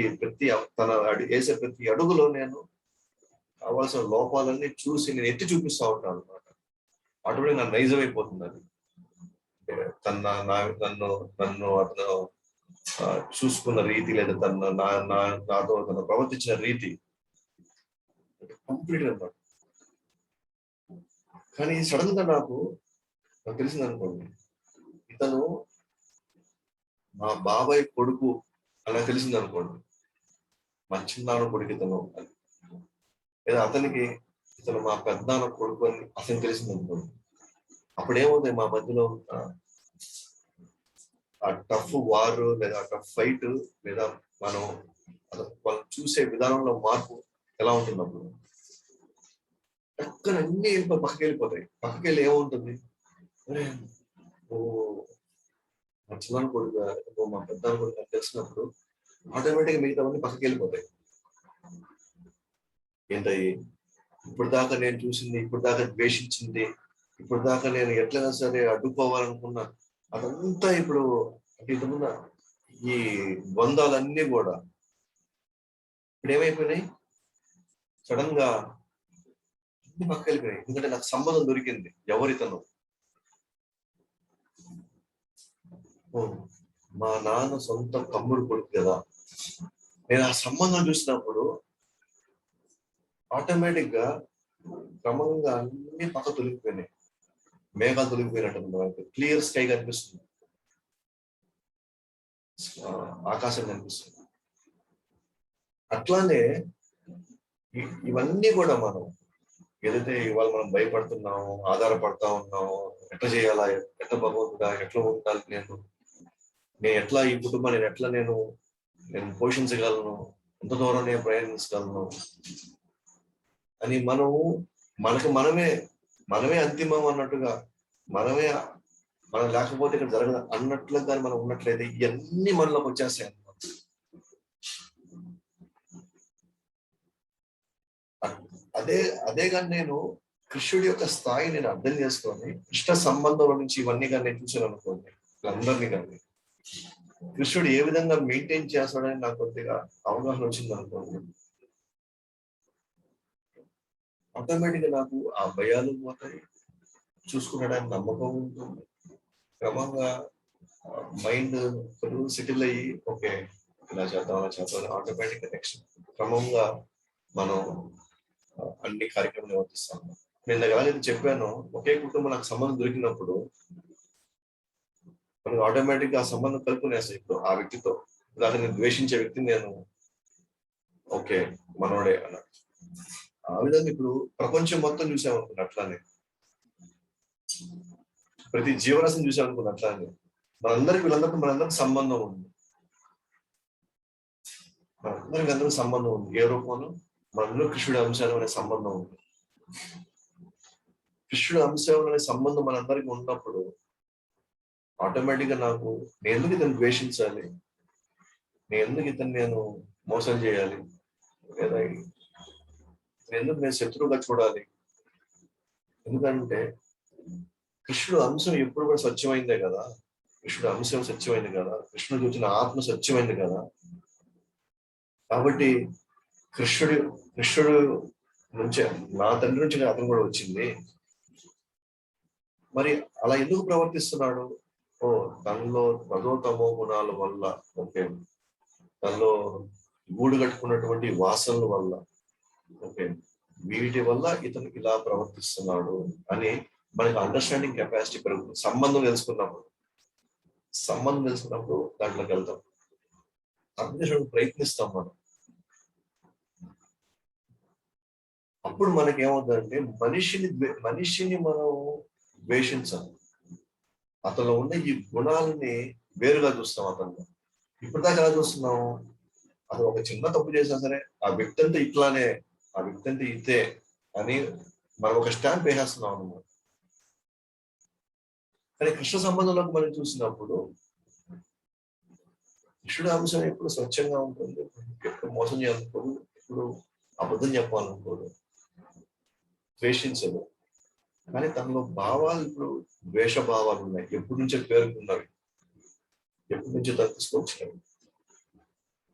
[SPEAKER 1] తన వేసే ప్రతి అడుగులో నేను కావాల్సిన లోపాలన్నీ చూసి నేను ఎత్తి చూపిస్తూ ఉంటాను అనమాట. అటువంటి నాకు నైజమైపోతుంది అది. నన్ను అతను చూసుకున్న రీతి, లేదా నాతో తను ప్రవర్తించిన రీతి కంప్లీట్ అనమాట. కానీ సడన్ గా నాకు తెలిసింది అనుకోండి, ఇతను మా బాబాయ్ కొడుకు అలా తెలిసింది అనుకోండి, మా చిన్నాన్న కొడుకు ఇతను, లేదా అతనికి ఇతను మా పెద్దనాన్న కొడుకు అని అతను తెలిసింది అనుకోండి, అప్పుడేమవుతాయి మా మధ్యలో ఆ టఫ్ వార్, లేదా టఫ్ ఫైట్, లేదా మనం చూసే విధానంలో మార్పు ఎలా ఉంటుంది? అప్పుడు పక్కన అన్ని పక్కకి వెళ్ళిపోతాయి. పక్కకి వెళ్ళి ఏముంటుంది, ఓ మా చిన్న కొడుకు, మా పెద్ద కొడుకు తెలిసినప్పుడు ఆటోమేటిక్గా మిగతావన్నీ పక్కకి వెళ్ళిపోతాయి. ఏంటయ్యి ఇప్పుడు దాకా నేను చూసింది, ఇప్పుడు దాకా ద్వేషించింది, ఇప్పుడు దాకా నేను ఎట్లైనా సరే అడ్డుకోవాలనుకున్నా అదంతా ఇప్పుడు ఇంతకుముందు ఈ బంధాలన్నీ కూడా ఇప్పుడు ఏమైపోయినాయి, సడన్ గా అన్ని పక్క వెళ్ళిపోయినాయి. ఎందుకంటే నాకు సంబంధం దొరికింది. ఎవరితను? మా నాన్న సొంత తమ్ముడు కొడుకు కదా. నేను ఆ సంబంధం చూసినప్పుడు ఆటోమేటిక్ గా క్రమంగా అన్ని పక్క తొలగిపోయినాయి. మేఘాలు తొలగిపోయినట్టు క్లియర్ స్కై కనిపిస్తుంది, ఆకాశం కనిపిస్తుంది. అట్లానే ఇవన్నీ కూడా మనం ఏదైతే ఇవాళ మనం భయపడుతున్నాము, ఆధారపడతా ఉన్నాము, ఎట్లా చేయాలా, ఎట్లా భగవంతుడా, ఎట్లా ఉండాలి, నేను ఎట్లా ఈ కుటుంబాన్ని ఎట్లా నేను పోషించగలను, ఎంత దూరం నేను ప్రయాణించగలను అని మనమే అంతిమం అన్నట్టుగా, మనం లేకపోతే ఇక్కడ జరగదు అన్నట్లుగా కానీ మనం ఉన్నట్లయితే ఇవన్నీ మనలోకి వచ్చేస్తాయి అన్నమాట. అదే కానీ నేను కృష్ణుడి యొక్క స్థాయి నేను అర్థం చేసుకొని కృష్ణ సంబంధం నుంచి ఇవన్నీ కానీ నేను చూసాను అనుకోండి, అందరినీ కానీ కృష్ణుడు ఏ విధంగా మెయింటైన్ చేస్తాడని నాకు కొద్దిగా అవగాహన వచ్చింది అనుకోండి, ఆటోమేటిక్ గా నాకు ఆ భయాలు పోతాయి, చూసుకునడానికి నమ్మకం ఉంటుంది. క్రమంగా మైండ్ సెటిల్ అయ్యి ఓకే ఇలా చేద్దాం అలా చేద్దాం ఆటోమేటిక్ గా నెక్స్ట్ క్రమంగా మనం అన్ని కార్యక్రమాలు నిర్వర్తిస్తాము. నేను ఎలాగైతే చెప్పాను, ఒకే కుటుంబం నాకు సంబంధం దొరికినప్పుడు మనకు ఆటోమేటిక్ గా ఆ సంబంధం కలుపుకునేస్తాయి. ఇప్పుడు ఆ వ్యక్తితో దాన్ని నేను ద్వేషించే వ్యక్తిని నేను ఓకే మనోడే అన్నట్టు. ఆ విధంగా ఇప్పుడు ప్రపంచం మొత్తం చూసామనుకున్నా. అట్లానే ప్రతి జీవరాశిని చూసామనుకున్న అట్లానే మనందరికి సంబంధం ఉంది. అందరికి సంబంధం ఉంది. ఏ రూపంలో? మనలో కృష్ణుడి అంశాలు అనే సంబంధం ఉంది. కృష్ణుడి అంశం అనే సంబంధం మనందరికి ఉన్నప్పుడు ఆటోమేటిక్ గా నాకు నేను ఎందుకు ఇతను ద్వేషించాలి, నేను మోసం చేయాలి, లేదా ఎందుకు నేను శత్రువుగా చూడాలి? ఎందుకంటే కృష్ణుడు అంశం ఎప్పుడు కూడా స్వచ్ఛమైందే కదా. కృష్ణుడు అంశం సత్యమైంది కదా. కృష్ణుడు చూసిన ఆత్మ సత్యమైంది కదా. కాబట్టి కృష్ణుడు నుంచి, నా తండ్రి నుంచి అతను కూడా వచ్చింది. మరి అలా ఎందుకు ప్రవర్తిస్తున్నాడు? తనలో రజోతమో గుణాల వల్ల, ఓకే, తనలో గూడు కట్టుకున్నటువంటి వాసనల వల్ల, ఓకే, వీటి వల్ల ఇతను ఇలా ప్రవర్తిస్తున్నాడు అని మనకి అండర్స్టాండింగ్ కెపాసిటీ పెరుగుతుంది. సంబంధం తెలుసుకున్నప్పుడు దాంట్లోకి వెళ్తాం, అర్థం ప్రయత్నిస్తాం మనం. అప్పుడు మనకి ఏమవుతుందంటే మనిషిని మనం ద్వేషించాలి. అతను ఉన్న ఈ గుణాలని వేరుగా చూస్తాం. అతను ఇప్పటిదాకా ఎలా చూస్తున్నాం? అతను ఒక చిన్న తప్పు చేసినా సరే ఆ వ్యక్తి అంతా ఇట్లానే, ఆ వ్యక్తి అంతా ఇదే అని మనం ఒక స్టాంప్ వేసేస్తున్నాం అన్నమాట. కానీ కృష్ణ సంబంధంలోకి మనం చూసినప్పుడు కృష్ణుడి అంశం ఎప్పుడు స్వచ్ఛంగా ఉంటుంది, ఎప్పుడు మోసం చేయాలనుకోదు, ఎప్పుడు అబద్ధం చెప్పాలనుకోదు, ద్వేషించదు. కానీ తనలో భావాలు ఇప్పుడు ద్వేష భావాలు ఉన్నాయి. ఎప్పటి నుంచో పేరుకున్నవి, ఎప్పటి నుంచో తీసుకొచ్చినవి.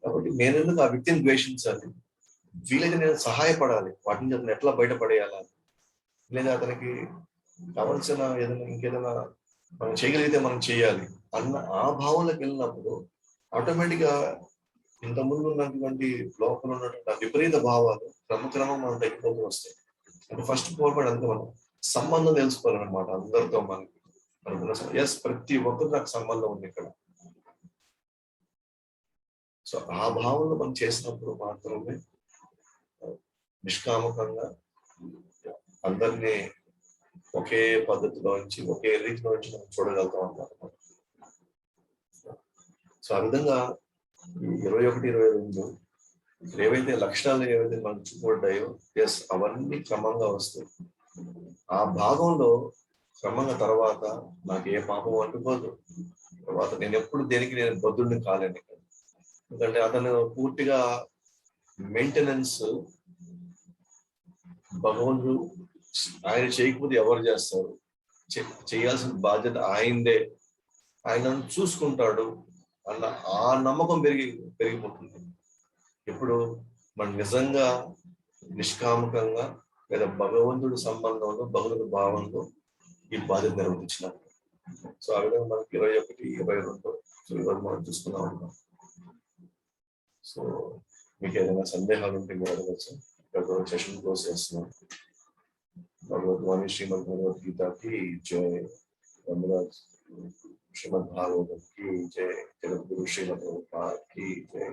[SPEAKER 1] కాబట్టి నేను ఎందుకు ఆ వ్యక్తిని ద్వేషించాలి? వీలైతే నేను సహాయపడాలి, వాటి నుంచి అతను ఎట్లా బయటపడేయాలా, లేదా అతనికి కావాల్సిన ఇంకేదైనా మనం చేయగలిగితే మనం చేయాలి అన్న ఆ భావంలోకి వెళ్ళినప్పుడు ఆటోమేటిక్ గా ఇంతకుముందు ఉన్నటువంటి లోపల ఉన్నటువంటి విపరీత భావాలు క్రమక్రమం మనం తగ్గిపోతూ వస్తాయి. అంటే ఫస్ట్ పోర్పడి అంతా మనం సంబంధం తెలుసుకోవాలన్నమాట. అందరితో మనకున్న ప్రతి ఒక్కరు నాకు సంబంధం ఉంది ఇక్కడ. సో ఆ భావంలో మనం చేసినప్పుడు మాత్రమే నిష్కామకంగా అందరినీ ఒకే పద్ధతిలో నుంచి, ఒకే రీతిలో నుంచి మనం చూడగలుగుతాం అన్నమాట. సో ఆ విధంగా 21, 22 ఏవైతే లక్షణాలు ఏవైతే మనకు చూపడ్డాయో, అవన్నీ క్రమంగా వస్తాయి. ఆ భాగంలో క్రమంగా తర్వాత నాకు ఏ పాపం అంటుకోదు. తర్వాత నేను ఎప్పుడు నేను బద్ధుడిని కాలేను. ఎందుకంటే అతను పూర్తిగా మెయింటెనెన్స్ భగవంతుడు ఆయన చేయకపోతే ఎవరు చేస్తారు? చేయాల్సిన బాధ్యత ఆయనదే. ఆయన చూసుకుంటాడు అన్న ఆ నమ్మకం పెరిగిపోతుంది. ఇప్పుడు మనం నిజంగా నిష్కామకంగా లేదా భగవంతుడి సంబంధంలో, భగవంతుడి భావంలో ఈ బాధ్యత నిర్వహించినప్పుడు. సో ఆ విధంగా మనకి 21, 22 సో ఈరోజు మనం చూసుకున్నా ఉన్నాం. సో మీకు ఏదైనా సందేహాలు ఉంటే మీరు అడగచ్చు. ఇక్కడ సెషన్ క్లోజ్ చేస్తున్నాం. భగవద్వాణి శ్రీమద్ భగవద్గీతకి జయ, ధన్యవాదాలు. श्रीमद् भागवत की जय, जगद्गुरु श्रीमद् प्रभुपाद की जय।